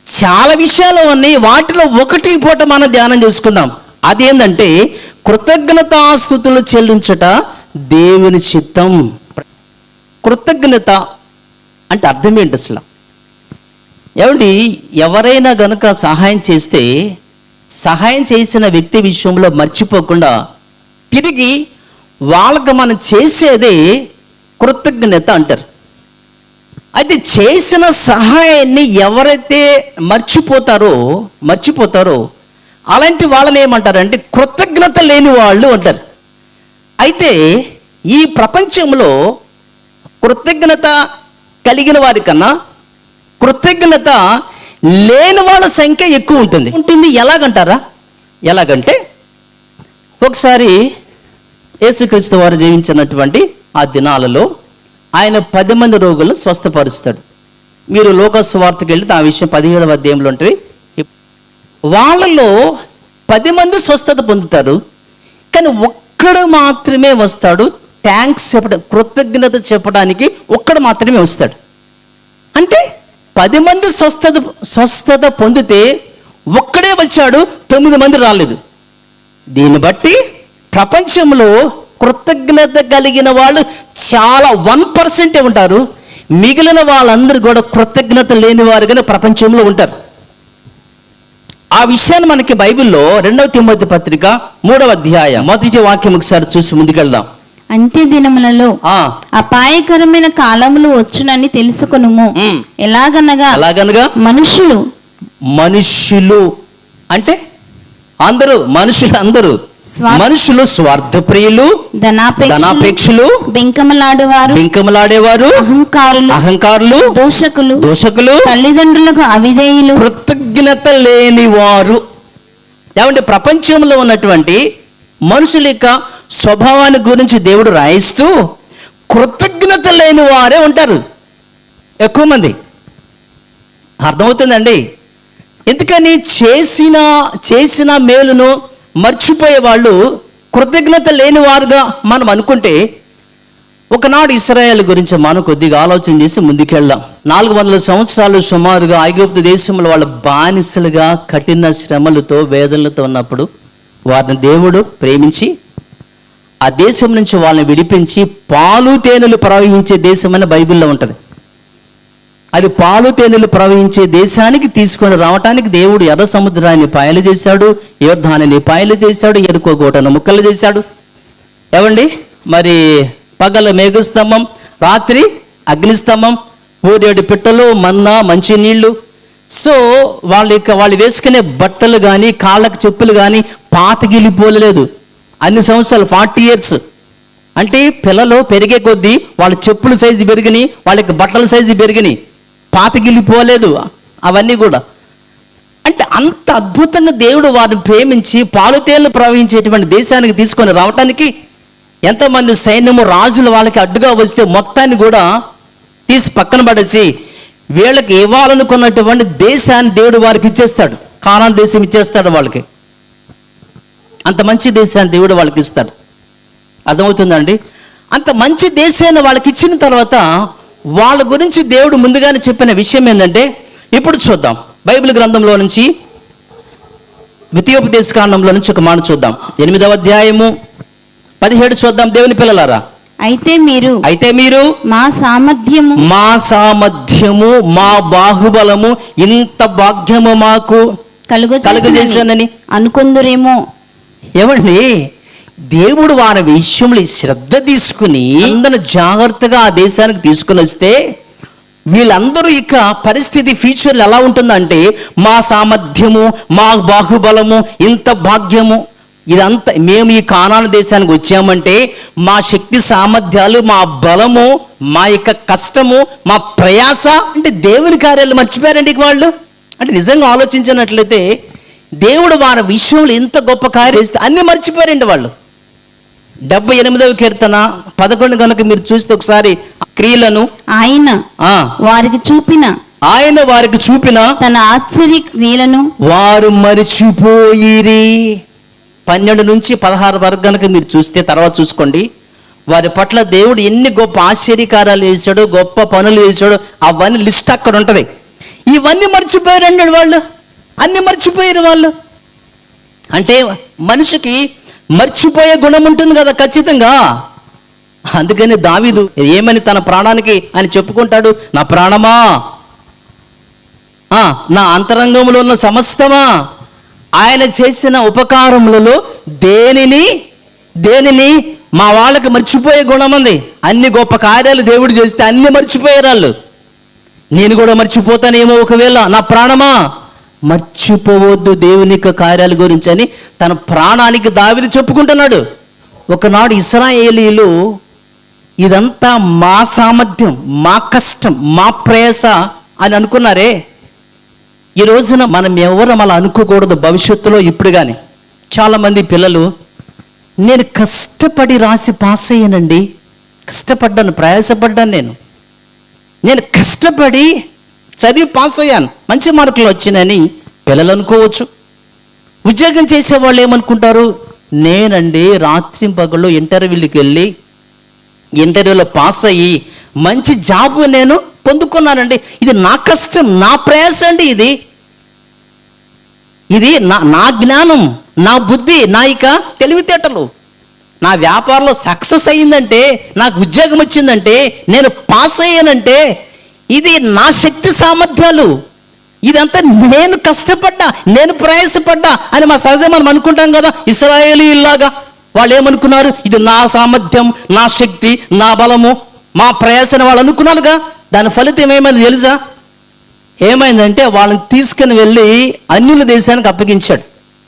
చాలా విషయాలు ఉన్నాయి, వాటిలో ఒకటి పూట మనం ధ్యానం చేసుకుందాం. అదేంటంటే కృతజ్ఞతాస్తుతులు చెల్లించుట దేవుని చిత్తం. కృతజ్ఞత అంటే అర్థం ఏంటి అసలు? ఏమండి, ఎవరైనా గనుక సహాయం చేస్తే సహాయం చేసిన వ్యక్తి విషయంలో మర్చిపోకుండా తిరిగి వాళ్ళకు మనం చేసేదే కృతజ్ఞత అంటారు. అయితే చేసిన సహాయాన్ని ఎవరైతే మర్చిపోతారో అలాంటి వాళ్ళని ఏమంటారంటే కృతజ్ఞత లేని వాళ్ళు అంటారు. అయితే ఈ ప్రపంచంలో కృతజ్ఞత కలిగిన వారి కన్నా కృతజ్ఞత లేని వాళ్ళ సంఖ్య ఎక్కువ ఉంటుంది. ఎలాగంటే ఒకసారి యేసుక్రీస్తు వారు జీవించినటువంటి ఆ దినాలలో ఆయన 10 మంది రోగులను స్వస్థపరుస్తాడు. మీరు లోక సువార్తకి వెళ్తే ఆ విషయం 17వ అధ్యాయంలో ఉంటుంది. వాళ్ళలో 10 మంది స్వస్థత పొందుతారు, కానీ ఒక్కడు మాత్రమే వస్తాడు థ్యాంక్స్ చెప్పడం, కృతజ్ఞత చెప్పడానికి ఒక్కడు మాత్రమే వస్తాడు. అంటే 10 మంది స్వస్థత పొందితే ఒక్కడే వచ్చాడు, 9 మంది రాలేదు. దీన్ని బట్టి ప్రపంచంలో కృతజ్ఞత కలిగిన వాళ్ళు చాలా 1% ఉంటారు. మిగిలిన వాళ్ళందరూ కూడా కృతజ్ఞత లేని వారుగానే ప్రపంచంలో ఉంటారు. ఆ విషయాన్ని మనకి బైబిల్లో 2వ తిమోతి పత్రిక 3వ అధ్యాయం మొదటి వాక్యం ఒకసారి చూసి ముందుకెళ్దాం. అంత్య దినములలో ఆ అపాయకరమైన కాలములు వచ్చునని తెలుసుకొనుము. ఎలాగనగా అలాగనగా మనుషులు అంటే అందరూ మనుషులు మనుషులు స్వార్థప్రియులు, ధనాపేక్షులు, బెంకమలాడేవారు, అహంకారులు, దోషకులు, తల్లిదండ్రులకు అవిధేయులు, కృతజ్ఞత లేనివారు. ఏమంటే ప్రపంచంలో ఉన్నటువంటి మనుషుల యొక్క స్వభావాన్ని గురించి దేవుడు రాయిస్తూ కృతజ్ఞత లేని వారే ఉంటారు ఎక్కువ మంది. అర్థమవుతుందండి? ఎందుకని చేసిన మేలును మర్చిపోయే వాళ్ళు కృతజ్ఞత లేని వారుగా మనం అనుకుంటే, ఒకనాడు ఇశ్రాయేల్ గురించి మనం కొద్దిగా ఆలోచన చేసి ముందుకెళ్దాం. 400 సంవత్సరాలు సుమారుగా ఐగుప్తు దేశంలో వాళ్ళ బానిసలుగా కఠిన శ్రమలతో వేదనలతో ఉన్నప్పుడు వారిని దేవుడు ప్రేమించి ఆ దేశం నుంచి వాళ్ళని విడిపించి పాలు తేనెలు ప్రవహించే దేశం అని బైబిల్లో ఉంటుంది. అది పాలు తేనెలు ప్రవహించే దేశానికి తీసుకొని రావటానికి దేవుడు ఎర్ర సముద్రాన్ని పాయలు చేశాడు, యోర్దానుని పాయలు చేశాడు, ఎరుకో గోటను ముక్కలు చేశాడు. ఏమండి, మరి పగల మేఘస్తంభం, రాత్రి అగ్నిస్తంభం, ఊరేడు పిట్టలు, మన్నా, మంచినీళ్ళు. సో వాళ్ళు వేసుకునే బట్టలు కానీ కాళ్ళకు చెప్పులు కానీ పాతగిలిపోలేదు. అన్ని సంవత్సరాలు 40 years అంటే పిల్లలు పెరిగే కొద్దీ వాళ్ళ చెప్పుల సైజు పెరిగినాయి, వాళ్ళకి బట్టల సైజు పెరిగినాయి, పాతగిలిపోలేదు అవన్నీ కూడా. అంటే అంత అద్భుతంగా దేవుడు వారిని ప్రేమించి పాలుతేళ్లు ప్రవహించేటువంటి దేశానికి తీసుకొని రావటానికి ఎంతమంది సైన్యము రాజులు వాళ్ళకి అడ్డుగా వస్తే మొత్తాన్ని కూడా తీసి పక్కన పడేసి వీళ్ళకి ఇవ్వాలనుకున్నటువంటి దేశాన్ని దేవుడు వారికి ఇచ్చేస్తాడు. కానాన్ దేశం ఇచ్చేస్తాడు వాళ్ళకి. అంత మంచి దేశాన్ని దేవుడు వాళ్ళకి ఇస్తాడు. అర్థమవుతుందండి? అంత మంచి దేశాన్ని వాళ్ళకి ఇచ్చిన తర్వాత వాళ్ళ గురించి దేవుడు ముందుగానే చెప్పిన విషయం ఏంటంటే, ఇప్పుడు చూద్దాం బైబిల్ గ్రంథంలో నుంచి ద్వితీయోపదేశకాండంలో నుంచి ఒక మాట చూద్దాం. 8వ అధ్యాయము 17 చూద్దాం. దేవుని పిల్లలారా, అయితే మీరు మా సామర్థ్యము మా బాహుబలము ఇంత భాగ్యము మాకు కలుగజేశానని అనుకుందురేమో. ఏమండి, దేవుడు వారి విషయంలో శ్రద్ధ తీసుకుని అందరూ జాగ్రత్తగా ఆ దేశానికి తీసుకుని వస్తే వీళ్ళందరూ ఇక పరిస్థితి ఫ్యూచర్లో ఎలా ఉంటుందంటే, మా సామర్థ్యము, మా బాహుబలము, ఇంత భాగ్యము, ఇదంతా మేము ఈ కానాను దేశానికి వచ్చామంటే మా శక్తి సామర్థ్యాలు, మా బలము, మా యొక్క కష్టము, మా ప్రయాస అంటే దేవుని కార్యాలు మర్చిపోయారండి వాళ్ళు. అంటే నిజంగా ఆలోచించినట్లయితే దేవుడు వారి విషయంలో ఇంత గొప్ప కార్యం చేస్తే అన్ని మర్చిపోయారండి వాళ్ళు. 78వ కీర్తన 11 కనుక మీరు చూస్తే ఒకసారి క్రియలను ఆయన వారికి చూపిన తన ఆశ్చర్య క్రియలను వారు మరిచిపోయిరి. 12 నుంచి 16 వరకు కనుక మీరు చూస్తే తర్వాత చూసుకోండి. వారి పట్ల దేవుడు ఎన్ని గొప్ప ఆశ్చర్యకార్యాలు చేశాడు, గొప్ప పనులు చేశాడు, అవన్నీ లిస్ట్ అక్కడ ఉంటుంది. ఇవన్నీ మర్చిపోయారండి వాళ్ళు, అన్ని మర్చిపోయారు వాళ్ళు. అంటే మనిషికి మర్చిపోయే గుణం ఉంటుంది కదా ఖచ్చితంగా. అందుకని దావీదు ఏమని తన ప్రాణానికి ఆయన చెప్పుకుంటాడు, నా ప్రాణమా, నా అంతరంగంలో ఉన్న సమస్తమా, ఆయన చేసిన ఉపకారములలో దేనిని మా వాళ్ళకి మర్చిపోయే గుణం ఉంది. అన్ని గొప్ప కార్యాలు దేవుడు చేస్తే అన్ని మర్చిపోయారు వాళ్ళు. నేను కూడా మర్చిపోతానేమో ఒకవేళ, నా ప్రాణమా మర్చిపోవద్దు దేవుని యొక్క కార్యాల గురించి అని తన ప్రాణానికి దావీదు చెప్పుకుంటున్నాడు. ఒకనాడు ఇశ్రాయేలీయులు ఇదంతా మా సామర్థ్యం, మా కష్టం, మా ప్రయాస అని అనుకున్నారే. ఈ రోజున మనం ఎవరు అలా అనుకోకూడదు భవిష్యత్తులో. ఇప్పుడు కానీ చాలామంది పిల్లలు, నేను కష్టపడి రాసి పాస్ అయ్యానండి, కష్టపడ్డాను, ప్రయాసపడ్డాను, నేను కష్టపడి చదివి పాస్ అయ్యాను, మంచి మార్కులు వచ్చినాయని పిల్లలు అనుకోవచ్చు. ఉద్యోగం చేసేవాళ్ళు ఏమనుకుంటారు, నేనండి రాత్రి పగళ్ళు ఇంటర్వ్యూకి వెళ్ళి ఇంటర్వ్యూలో పాస్ అయ్యి మంచి జాబ్ నేను పొందుకున్నానండి, ఇది నా కష్టం, నా ప్రయాస అండి, ఇది నా జ్ఞానం, నా బుద్ధి, నా ఇక తెలివితేటలు, నా వ్యాపారంలో సక్సెస్ అయ్యిందంటే, నాకు ఉద్యోగం వచ్చిందంటే, నేను పాస్ అయ్యానంటే ఇది నా శక్తి సామర్థ్యాలు, ఇదంతా నేను కష్టపడ్డా, నేను ప్రయాసపడ్డా అని మా సహజం మనం అనుకుంటాం కదా. ఇశ్రాయేలీయుల్లాగా వాళ్ళు ఏమనుకున్నారు? ఇది నా సామర్థ్యం, నా శక్తి, నా బలము, మా ప్రయాసన వాళ్ళు అనుకున్నారుగా. దాని ఫలితం ఏమైంది తెలుసా? ఏమైందంటే వాళ్ళని తీసుకుని వెళ్ళి అన్యుల దేశానికి అప్పగించాడు.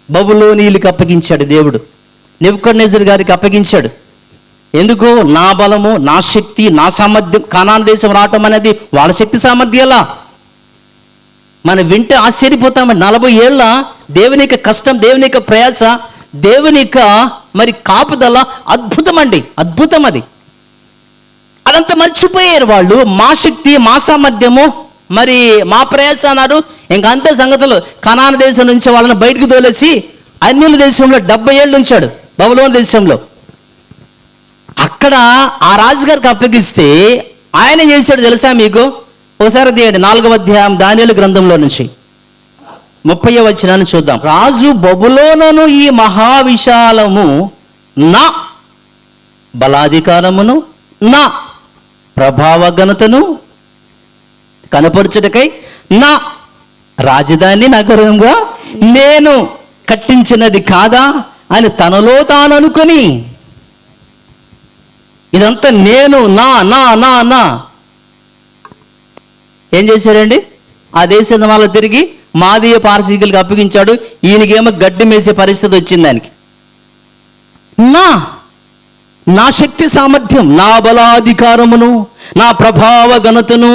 బబులోనీయులకి అప్పగించాడు దేవుడు. నెబుకద్నెజర్ గారికి అప్పగించాడు. ఎందుకు? నా బలము, నా శక్తి, నా సామర్థ్యం. కనాను దేశం రావటం అనేది వాళ్ళ శక్తి సామర్థ్యాలా? మనం వింటే ఆశ్చర్యపోతామండి. 40 ఏళ్ళ దేవుని యొక్క కష్టం, దేవుని యొక్క ప్రయాస, దేవుని యొక్క మరి కాపుదల అద్భుతం అండి, అద్భుతం అది. అదంతా మర్చిపోయారు వాళ్ళు. మా శక్తి, మా సామర్థ్యము, మరి మా ప్రయాస అన్నారు. ఇంకా అంతే సంగతులు. కనాను దేశం నుంచి వాళ్ళని బయటకు తోలేసి అన్యుల దేశంలో 70 ఏళ్ళు ఉంచాడు, బబులోను దేశంలో. అక్కడ ఆ రాజుగారికి అప్పగిస్తే ఆయన చేశాడు తెలుసా మీకు? ఒకసారి తీయండి 4వ అధ్యాయం దానియేలు గ్రంథంలో నుంచి 30వ వచనాన్ని చూద్దాం. రాజు బబులోనును ఈ మహావిశాలము నా బలాధికారమును, నా ప్రభావ ఘనతను కనపరచుటకై నా రాజధాని నగరంగా నేను కట్టించినది కాదా అని తనలో తాను అనుకొని, ఇదంతా నేను నా నా నా నా ఏం చేశాడండి? ఆ దేశం వాళ్ళు తిరిగి మాదీయ పారసీకులకి అప్పగించాడు. ఈయనకేమో గడ్డి మేసే పరిస్థితి వచ్చింది దానికి. నా శక్తి సామర్థ్యం, నా బలాధికారమును, నా ప్రభావ ఘనతను,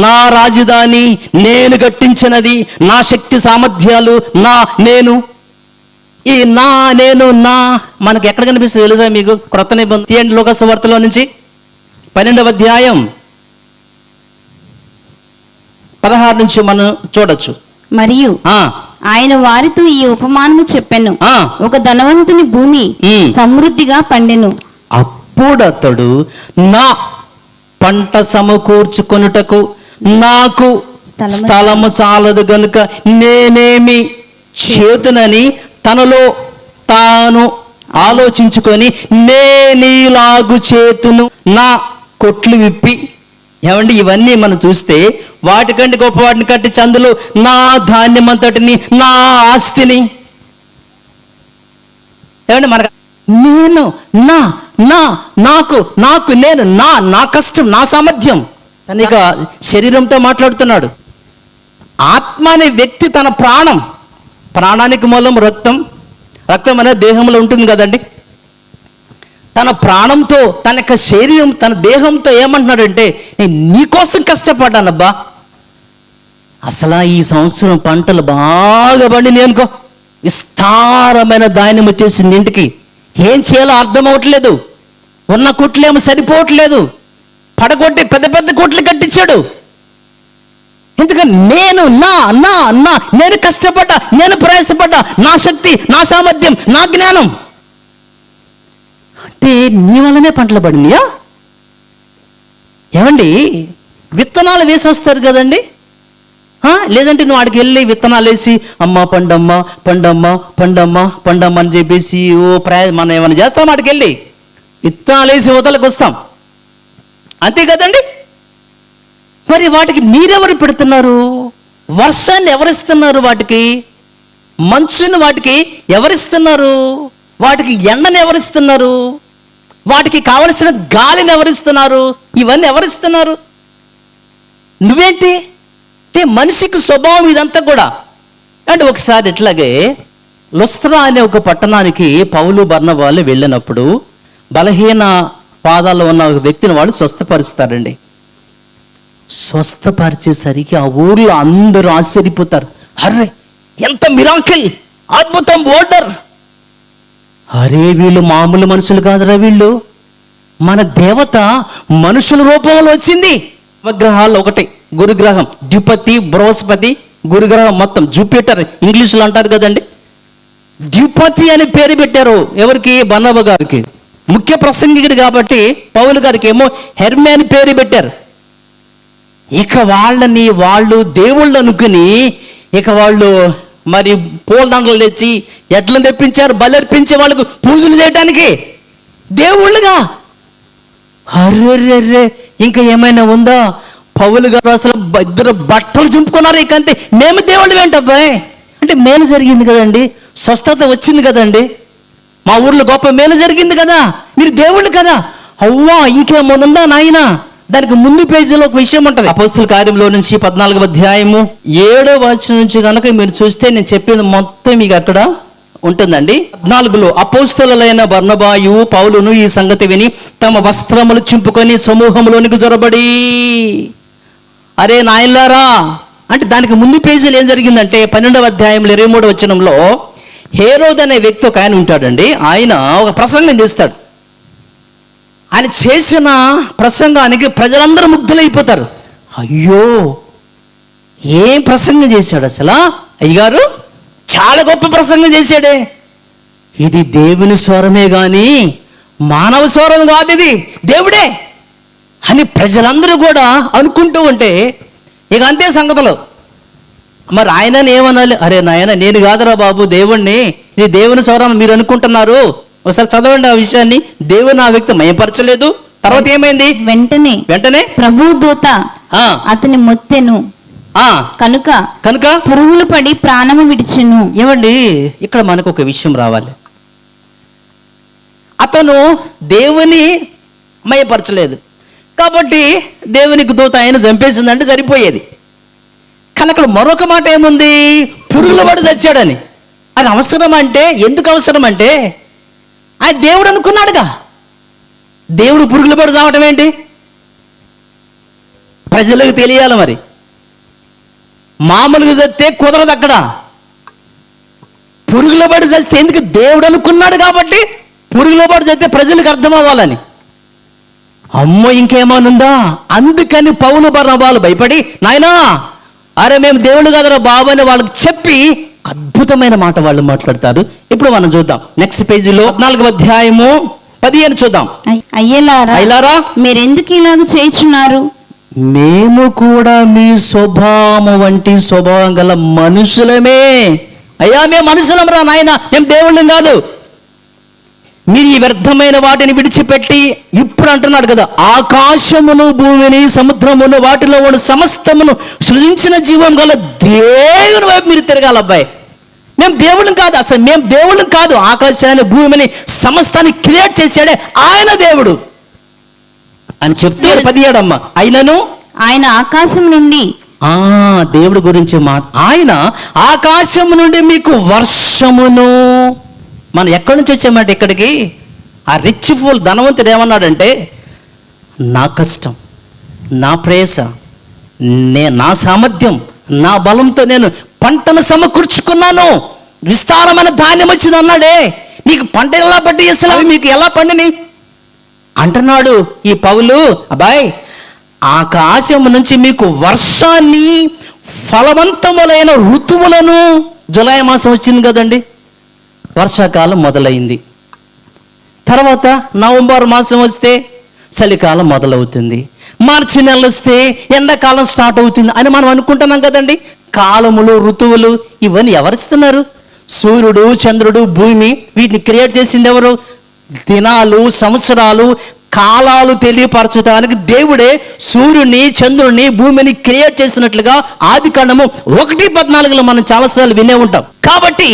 నా రాజధాని నేను కట్టించినది, నా శక్తి సామర్థ్యాలు, నేను. ఈ నేను మనకి ఎక్కడ కనిపిస్తుంది తెలుసా మీకు? క్రొత్త నిబంధన తీయండి, లూకా సువార్తలో నుంచి 12వ అధ్యాయం 16 నుంచి మనం చూడొచ్చు. మరియు ఆయన వారితో ఈ ఉపమానము చెప్పెను. ఒక ధనవంతుని భూమి సమృద్ధిగా పండెను. అప్పుడు అతడు నా పంట సమకూర్చుకొనుటకు నాకు స్థలము చాలదు గనుక నేనేమి చేతునని తనలో తాను ఆలోచించుకొని నేనీలాగు చేతును, నా కొట్లు విప్పి. ఏమండి, ఇవన్నీ మనం చూస్తే వాటికంటే గొప్ప వాటిని కట్టించి అందులో నా ధాన్యం అంతటిని, నా ఆస్తిని, ఏమండి మనకు నేను నాకు నేను నా కష్టం, నా సామర్థ్యం. తనిక శరీరంతో మాట్లాడుతున్నాడు. ఆత్మ అనే వ్యక్తి తన ప్రాణానికి మూలం రక్తం అనేది దేహంలో ఉంటుంది కదండి. తన ప్రాణంతో, తన యొక్క శరీరం, తన దేహంతో ఏమంటున్నాడంటే, నేను నీకోసం కష్టపడ్డానబ్బా. అసలు ఈ సంవత్సరం పంటలు బాగా పండింది అనుకో, విస్తారమైన ధాన్యం వచ్చేసింది ఇంటికి. ఏం చేయాలో అర్థం అవ్వట్లేదు. ఉన్న కొట్లేమో సరిపోవట్లేదు. పడగొట్టి పెద్ద పెద్ద కొట్లు కట్టించాడు. ఎందుకని నేను నేను కష్టపడ్డా, నేను ప్రయాసపడ్డా, నా శక్తి, నా సామర్థ్యం, నా జ్ఞానం. అంటే నీ వల్లనే పంటలు పడినాయా? ఏమండి, విత్తనాలు వేసి వస్తారు కదండి. లేదంటే నువ్వు ఆడికి వెళ్ళి విత్తనాలు వేసి అమ్మ పండమ్మ పండమ్మ పండమ్మ పండమ్మ అని చెప్పేసి మనం ఏమైనా చేస్తాం? ఆడికి వెళ్ళి విత్తనాలు వేసి వదలకు వస్తాం, అంతే కదండి. మరి వాటికి నీరెవరు పెడుతున్నారు? వర్షాన్ని ఎవరిస్తున్నారు? వాటికి మంచుని వాటికి ఎవరిస్తున్నారు? వాటికి ఎండను ఎవరిస్తున్నారు? వాటికి కావలసిన గాలిని ఎవరిస్తున్నారు? ఇవన్నీ ఎవరిస్తున్నారు? నువ్వేంటి అంటే మనిషికి స్వభావం ఇదంతా కూడా. అంటే ఒకసారి ఇట్లాగే లుస్త్రా అనే ఒక పట్టణానికి పౌలు బర్నబాలు వెళ్ళినప్పుడు బలహీన పాదాల్లో ఉన్న ఒక వ్యక్తిని వాళ్ళు స్వస్థపరుస్తారండి. స్వస్థపరిచేసరికి ఆ ఊర్లో అందరూ ఆశ్చర్యపోతారు. అరే, ఎంత మిరాకిల్, అద్భుతం, వండర్. అరే, వీళ్ళు మామూలు మనుషులు కాదురా, వీళ్ళు మన దేవత మనుషుల రూపంలో వచ్చింది. నవగ్రహాలు ఒకటి, గురుగ్రహం, ద్విపతి, బృహస్పతి, గురుగ్రహం మొత్తం, జూపిటర్ ఇంగ్లీష్లో అంటారు కదండి. ద్విపతి అని పేరు పెట్టారు ఎవరికి? బర్నబా గారికి. ముఖ్య ప్రసంగికుడు కాబట్టి పౌలు గారికి ఏమో హెర్మే అని పేరు పెట్టారు. ఇక వాళ్ళు దేవుళ్ళు అనుకుని ఇక వాళ్ళు మరి పూలదండలు తెచ్చి ఎడ్లను తెప్పించారు, బలర్పించే వాళ్ళకు పూజలు చేయడానికి దేవుళ్ళుగా. అర్రెర్రెర్రే, ఇంకా ఏమైనా ఉందా? పౌలు గారు అసలు ఇద్దరు బట్టలు చింపుకున్నారు. ఇక అంతే, మేము దేవుళ్ళు ఏంటబ్బాయి అంటే మేలు జరిగింది కదండి, స్వస్థత వచ్చింది కదండి, మా ఊర్లో గొప్ప మేలు జరిగింది కదా, మీరు దేవుళ్ళు కదా, అవ్వా ఇంకేమోనుందా నాయనా. దానికి ముందు పేజీలో ఒక విషయం ఉంటుంది. అపోస్తుల కార్యంలో నుంచి 14వ అధ్యాయము 7వ వచనం నుంచి కనుక మీరు చూస్తే నేను చెప్పేది మొత్తం మీకు అక్కడ ఉంటుందండి. 14లో అపోస్తలులైన బర్నబాయు పౌలును ఈ సంగతి విని తమ వస్త్రములు చింపుకొని సమూహంలోనికి జొరబడి, అరే నాయన్లారా అంటే దానికి ముందు పేజీలో ఏం జరిగిందంటే 12వ అధ్యాయంలో 23వ వచనంలో హేరోద్ అనే వ్యక్తి ఒక ఆయన ఉంటాడండి. ఆయన ఒక ప్రసంగం చేస్తాడు. ఆయన చేసిన ప్రసంగానికి ప్రజలందరూ ముగ్ధులైపోతారు. అయ్యో ఏం ప్రసంగం చేశాడు అసలు, అయ్యగారు చాలా గొప్ప ప్రసంగం చేశాడే, ఇది దేవుని స్వరమే గాని మానవ స్వరం కాదు, ఇది దేవుడే అని ప్రజలందరూ కూడా అనుకుంటూ ఉంటే ఇక అంతే సంగతులు. మరి ఆయన ఏమనాలి, అరే నాయన నేను కాదురా బాబు దేవుణ్ణి, ఇది దేవుని స్వరం మీరు అనుకుంటున్నారు, ఒకసారి చదవండి ఆ విషయాన్ని. దేవుని ఆ వ్యక్తి మయపరచలేదు. తర్వాత ఏమైంది, వెంటనే ప్రభు దూత అతని మొత్తెను కనుక పురుగులు పడి ప్రాణము విడిచెను. ఏమండి ఇక్కడ మనకు ఒక విషయం రావాలి. అతను దేవుని మయపరచలేదు కాబట్టి దేవునికి దూత ఆయన చంపేసిందంటే సరిపోయేది. కానీ అక్కడ మరొక మాట ఏముంది, పురుగుల పడి చచ్చాడని. అది అవసరం అంటే ఎందుకు అవసరం అంటే ఆయన దేవుడు అనుకున్నాడుగా, దేవుడు పురుగుల పడి చావటం ఏంటి ప్రజలకు తెలియాలి. మరి మామూలుగా చస్తే కుదరదు, అక్కడ పురుగుల పడి చస్తే ఎందుకు, దేవుడు అనుకున్నాడు కాబట్టి పురుగుల పడి చస్తే ప్రజలకు అర్థం అవ్వాలని. అమ్మో ఇంకేమనుందా, అందుకని పౌలు బర్నబాలు భయపడి నాయనా అరే మేము దేవుడు కదరా బాబు అని వాళ్ళకి చెప్పి అద్భుతమైన మాట వాళ్ళు మాట్లాడతారు. ఇప్పుడు మనం చూద్దాం నెక్స్ట్ పేజీలో 14వ అధ్యాయము 15 చూద్దాం. అయ్యలారా మీరెందుకు ఇలాగ చేయుచున్నారు, మేము కూడా మీ స్వభావం వంటి స్వభావం గల మనుషులమే. అయ్యా మేము మనుషులం రా నాయన, మేము దేవుళ్ళం కాదు. మీరు ఈ వ్యర్థమైన వాటిని విడిచిపెట్టి ఇప్పుడు అంటున్నాడు కదా, ఆకాశమును భూమిని సముద్రమును వాటిలో ఉన్న సమస్తమును సృజించిన జీవం గల దేవుని వైపు మీరు తిరగాలి. అబ్బాయి మేము దేవుళ్ళం కాదు, అసలు మేము దేవుళ్ళం కాదు, ఆకాశాన్ని భూమిని సమస్తాన్ని క్రియేట్ చేశాడే ఆయన దేవుడు అని చెప్తే 17 అయినను ఆయన ఆకాశం నుండి దేవుడి గురించి ఆయన ఆకాశం నుండి మీకు వర్షమును. మనం ఎక్కడి నుంచి వచ్చామంటే ఇక్కడికి, ఆ రిచ్ ఫుల్ ధనవంతుడు ఏమన్నాడంటే నా కష్టం, నా ప్రయాస, నా సామర్థ్యం, నా బలంతో నేను పంటను సమకూర్చుకున్నాను, విస్తారమైన ధాన్యం వచ్చింది అన్నాడే. నీకు పంట ఎలా పట్టి అసలు మీకు ఎలా పండిని అంటున్నాడు ఈ పౌలు. అబ్బాయి ఆకాశం నుంచి మీకు వర్షాన్ని ఫలవంతములైన ఋతువులను, జులై మాసం వచ్చింది కదండి, వర్షాకాలం మొదలైంది. తర్వాత నవంబర్ మాసం వస్తే చలికాలం మొదలవుతుంది, మార్చి నెల వస్తే ఎండాకాలం స్టార్ట్ అవుతుంది అని మనం అనుకుంటున్నాం కదండి. కాలములు ఋతువులు ఇవన్నీ ఎవరిస్తున్నారు, సూర్యుడు చంద్రుడు భూమి, వీటిని క్రియేట్ చేసింది ఎవరు, దినాలు సంవత్సరాలు కాలాలు తెలియపరచడానికి దేవుడే సూర్యుని చంద్రుడిని భూమిని క్రియేట్ చేసినట్లుగా ఆదికాండము 1:14 మనం చాలాసార్లు వినే ఉంటాం. కాబట్టి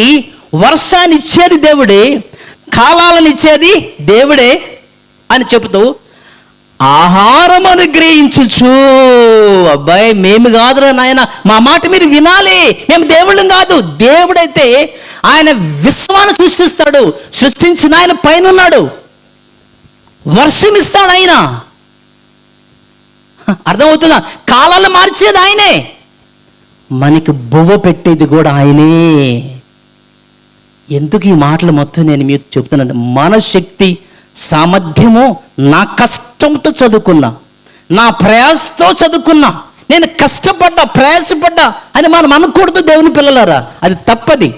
వర్షాన్ని ఇచ్చేది దేవుడే, కాలాలను ఇచ్చేది దేవుడే అని చెబుతూ ఆహారం అనుగ్రహించు. అబ్బాయి మేము కాదురా నాయన, మా మాట మీరు వినాలి, మేము దేవుళ్ళం కాదు. దేవుడైతే ఆయన విశ్వాన్ని సృష్టిస్తాడు, సృష్టించిన ఆయన పైన ఉన్నాడు, వర్షం ఇస్తాడు ఆయన, అర్థమవుతుందా, కాలాలు మార్చేది ఆయనే, మనకి బువ్వ పెట్టేది కూడా ఆయనే. ఎందుకు ఈ మాటలు మొత్తం నేను మీకు చెప్తున్నాను, మన శక్తి సామర్థ్యము నా కష్టంతో చదువుకున్నా, నా ప్రయాసతో చదువుకున్నా, నేను కష్టపడ్డా ప్రయాసపడ్డా అని మనం అనకూడదు దేవుని పిల్లలారా, అది తప్పది.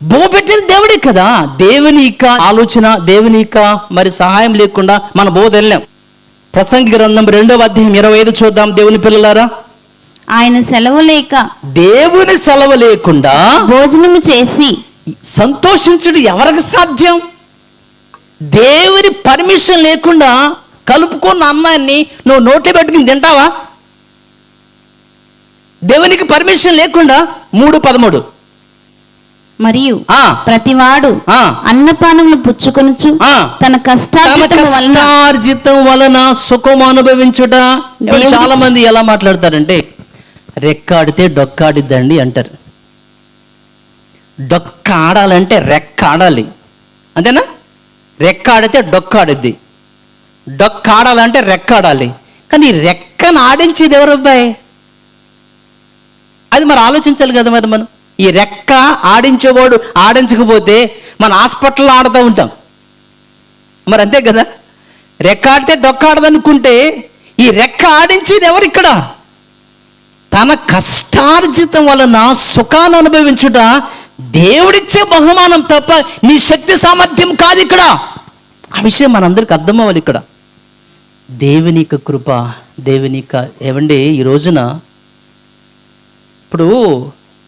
బువ్వ పెట్టేది దేవుడే కదా, దేవుని యొక్క ఆలోచన, దేవుని యొక్క మరి సహాయం లేకుండా మన బోధ వెళ్ళాం. ప్రసంగి గ్రంథం 2వ అధ్యాయం 25 చూద్దాం దేవుని పిల్లలారా. ఆయన సెలవు లేక, దేవుని సెలవు లేకుండా భోజనము చేసి సంతోషించుడు ఎవరికి సాధ్యం? దేవుని పర్మిషన్ లేకుండా కలుపుకున్న అన్నాన్ని నువ్వు నోట్లో పెట్టుకుని తింటావా? దేవునికి పర్మిషన్ లేకుండా 3:13 మరియు ఆ. ప్రతివాడు ఆ. అన్నపానములు పుచ్చుకొనుచు ఆ. తన కష్టార్జితం వలన సుఖం అనుభవించుట. దేవుడి- చాలా మంది ఎలా మాట్లాడతారంటే రెక్కాడితే డొక్కాడిద్దండి అంటారు. డొక్క ఆడాలంటే రెక్క ఆడాలి, అంతేనా? రెక్క ఆడితే డొక్కాడిద్ది, డొక్క ఆడాలంటే రెక్క ఆడాలి. కానీ రెక్కను ఆడించేది ఎవరు అబ్బాయి? అది మరి ఆలోచించాలి కదా. మరి మనం ఈ రెక్క ఆడించేవాడు ఆడించకపోతే మన హాస్పిటల్లో ఆడుతూ ఉంటాం. మరి అంతే కదా. రెక్క ఆడితే డొక్క ఆడదనుకుంటే ఈ రెక్క ఆడించేది ఎవరు ఇక్కడ? తన కష్టార్జితం వలన సుఖాన్ని అనుభవించుట దేవుడిచ్చే బహుమానం తప్ప నీ శక్తి సామర్థ్యం కాదు ఇక్కడ. ఆ విషయం మనందరికి అర్థం అవ్వాలి. ఇక్కడ దేవుని యొక్క కృప, దేవుని యొక్క ఏమండి ఈ రోజున ఇప్పుడు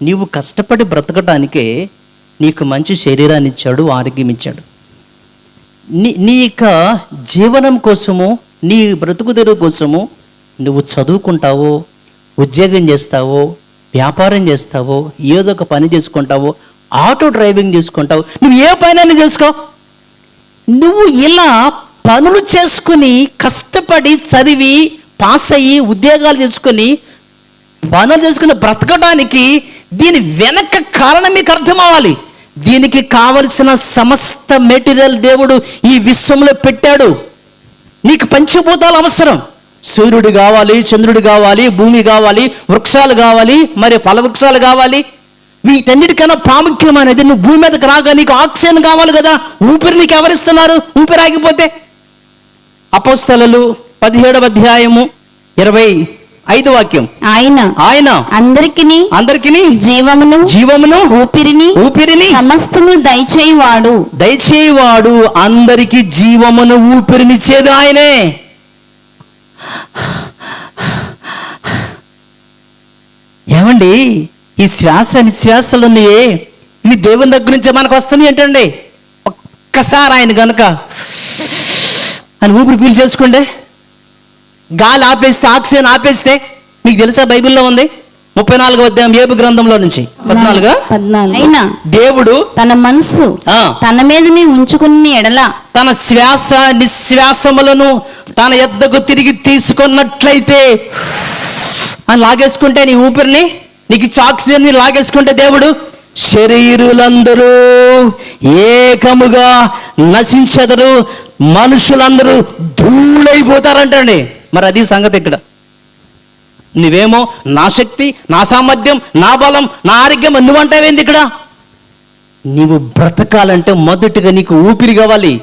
నీవు కష్టపడి బ్రతకటానికే నీకు మంచి శరీరాన్ని ఇచ్చాడు, ఆరోగ్యం ఇచ్చాడు. నీ యొక్క జీవనం కోసము, నీ బ్రతుకుదెరువు కోసము నువ్వు చదువుకుంటావో, ఉద్యోగం చేస్తావో, వ్యాపారం చేస్తావో, ఏదో ఒక పని చేసుకుంటావో, ఆటో డ్రైవింగ్ చేసుకుంటావు, నువ్వు ఏ పనైనా చేసుకో. నువ్వు ఇలా పనులు చేసుకుని కష్టపడి చదివి పాస్ అయ్యి ఉద్యోగాలు చేసుకుని పనులు చేసుకుని బ్రతకడానికి దీని వెనక కారణం మీకు అర్థం అవ్వాలి. దీనికి కావలసిన సమస్త మెటీరియల్ దేవుడు ఈ విశ్వంలో పెట్టాడు. నీకు పంచభూతాలు అవసరం. సూర్యుడు కావాలి, చంద్రుడు కావాలి, భూమి కావాలి, వృక్షాలు కావాలి, మరి ఫల వృక్షాలు కావాలి. వీటన్నిటికన్నా ప్రాముఖ్యమైనది నువ్వు భూమి మీదకి రాగా నీకు ఆక్సిజన్ కావాలి కదా. ఊపిరి నీకు ఎవరిస్తున్నారు? ఊపిరి ఆగిపోతే. అపోస్తలులు 17వ అధ్యాయము 25వ వాక్యం. ఆయన అందరికిని జీవమును ఊపిరిని సమస్తము దయచేయువాడు అందరికి జీవమును ఊపిరినిచ్చేది ఆయనే. ఏమండి ఈ శ్వాస నిశ్వాసలు ఉన్నాయే, ఇవి దేవుని దగ్గర నుంచే మనకు వస్తుంది ఏంటండి. ఒక్కసారి ఆయన గనక ఆయన ఊపిరి పీలు చేసుకోండి, గాలి ఆపేస్తే, ఆక్సిజన్ ఆపేస్తే, మీకు తెలుసా బైబిల్లో ఉంది 34వ అధ్యాయం యోబు గ్రంథంలో నుంచి 14 దేవుడు తన మనస్సు తన మీదనే ఉంచుకుని ఎడల తన శ్వాస నిశ్వాసములను తన యొద్దకు తిరిగి తీసుకున్నట్లయితే అని లాగేసుకుంటే నీ ఊపిరిని, నీకు ఇచ్చే ఆక్సిజన్ని లాగేసుకుంటే దేవుడు శరీరులందరూ ఏకముగా నశించెదరు, మనుషులందరూ ధూళైపోతారంటండి. మరి అది సంగతి. ఇక్కడ నువ్వేమో నా శక్తి, నా సామర్థ్యం, నా బలం, నా ఆరోగ్యం నువ్వంటావేంది? ఇక్కడ నీవు బ్రతకాలంటే మొదటిగా నీకు ఊపిరి కావాలి.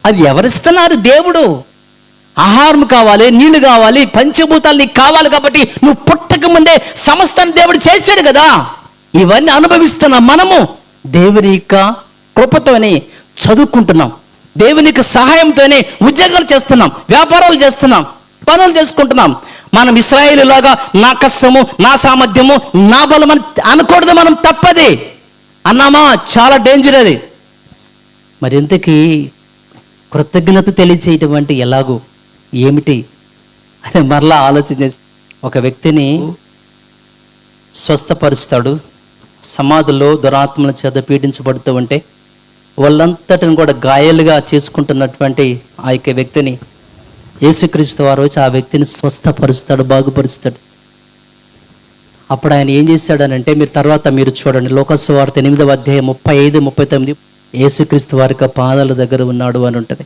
అది ఎవరిస్తున్నారు? దేవుడు. ఆహారం కావాలి, నీళ్లు కావాలి, పంచభూతాలు నీకు కావాలి. కాబట్టి నువ్వు పుట్టక ముందే సమస్తాన్ని దేవుడు చేశాడు కదా. ఇవన్నీ అనుభవిస్తున్నాం మనము. దేవుని యొక్క కృపతోనే చదువుకుంటున్నాం, దేవుని యొక్క సహాయంతోనే ఉద్యోగాలు చేస్తున్నాం, వ్యాపారాలు చేస్తున్నాం, పనులు చేసుకుంటున్నాం. మనం ఇశ్రాయేలులాగా నా కష్టము, నా సామర్థ్యము, నా బలం అని అనకూడదు. మనం తప్పది అన్నామా చాలా డేంజర్ అది. మరి ఇంతకీ కృతజ్ఞత తెలియచేయటం అంటే ఎలాగో, ఏమిటి అని మరలా ఆలోచన చేస్తే, ఒక వ్యక్తిని స్వస్థపరుస్తాడు. సమాధిలో దురాత్మల చేత పీడించబడుతూ ఉంటే వాళ్ళంతటిని కూడా గాయాలుగా చేసుకుంటున్నటువంటి ఆ యొక్క వ్యక్తిని యేసుక్రీస్తు వారు వచ్చి ఆ వ్యక్తిని స్వస్థపరుస్తాడు, బాగుపరుస్తాడు. అప్పుడు ఆయన ఏం చేస్తాడనంటే, మీరు తర్వాత మీరు చూడండి, లోకసువార్త 8వ అధ్యాయం 35-39 యేసుక్రీస్తు వారి యొక్క పాదాల దగ్గర ఉన్నాడు అని ఉంటుంది.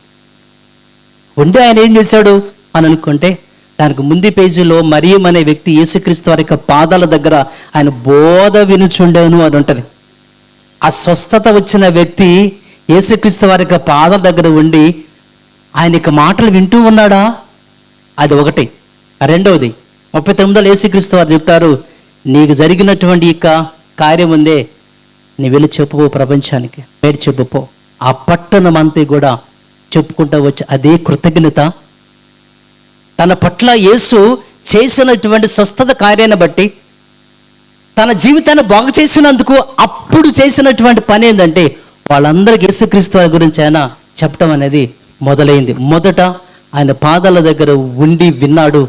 ఉండి ఆయన ఏం చేశాడు అని అనుకుంటే, దానికి ముందు పేజీలో మరియం అనే వ్యక్తి యేసుక్రీస్తు వారి యొక్క పాదాల దగ్గర ఆయన బోధ వినుచుండేను అని ఉంటుంది. ఆ స్వస్థత వచ్చిన వ్యక్తి యేసుక్రీస్తు వారి యొక్క పాదాల దగ్గర ఉండి ఆయన యొక్క మాటలు వింటూ ఉన్నాడా? అది ఒకటి. రెండవది 39లో యేసుక్రీస్తు వారు చెప్తారు, నీకు జరిగినటువంటి యొక్క కార్యం ఉందే, నీ వెళ్ళి చెప్పుకో ప్రపంచానికి, పేరు చెప్పుకో. ఆ పట్టణం అంతా కూడా చెప్పుకుంటూ వచ్చి అదే కృతజ్ఞత. తన పట్ల యేసు చేసినటువంటి స్వస్థత కార్యాన్ని బట్టి, తన జీవితాన్ని బాగు చేసినందుకు అప్పుడు చేసినటువంటి పని ఏంటంటే, వాళ్ళందరికీ యేసుక్రీస్తు వారి గురించి ఆయన చెప్పడం అనేది మొదలైంది. మొదట ఆయన పాదాల దగ్గర ఉండి విన్నాడు.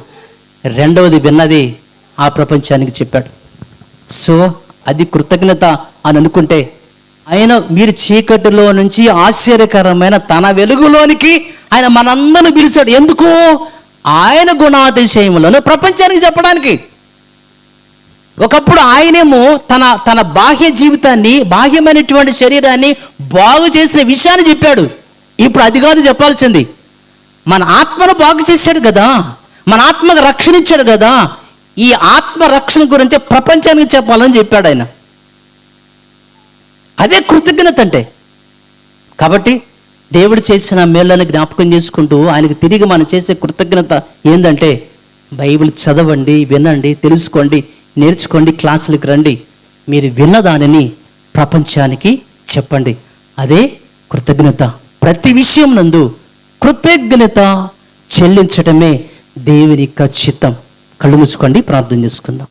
రెండవది విన్నది ఆ ప్రపంచానికి చెప్పాడు. సో అది కృతజ్ఞత అని అనుకుంటే, ఆయన మీరు చీకటిలో నుంచి ఆశ్చర్యకరమైన తన వెలుగులోనికి ఆయన మనందరిని పిలిచాడు. ఎందుకు? ఆయన గుణాతిశయములను ప్రపంచానికి చెప్పడానికి. ఒకప్పుడు ఆయనేమో తన బాహ్య జీవితాన్ని, బాహ్యమైనటువంటి శరీరాన్ని బాగు చేసిన విషయాన్ని చెప్పాడు. ఇప్పుడు అది కాదు చెప్పాల్సింది. మన ఆత్మను బాగు చేశాడు కదా, మన ఆత్మకు రక్షణ ఇచ్చాడు కదా. ఈ ఆత్మ రక్షణ గురించి ప్రపంచానికి చెప్పాలని చెప్పాడు ఆయన. అదే కృతజ్ఞత అంటే. కాబట్టి దేవుడు చేసిన మేళ్ళని జ్ఞాపకం చేసుకుంటూ ఆయనకు తిరిగి మనం చేసే కృతజ్ఞత ఏంటంటే, బైబిల్ చదవండి, వినండి, తెలుసుకోండి, నేర్చుకోండి, క్లాసులకు రండి. మీరు విన్న దానిని ప్రపంచానికి చెప్పండి. అదే కృతజ్ఞత. ప్రతి విషయం నందు కృతజ్ఞత చెల్లించటమే దేవుని యొక్క చిత్తం. కళ్ళు మూసుకోండి, ప్రార్థన చేసుకుందాం.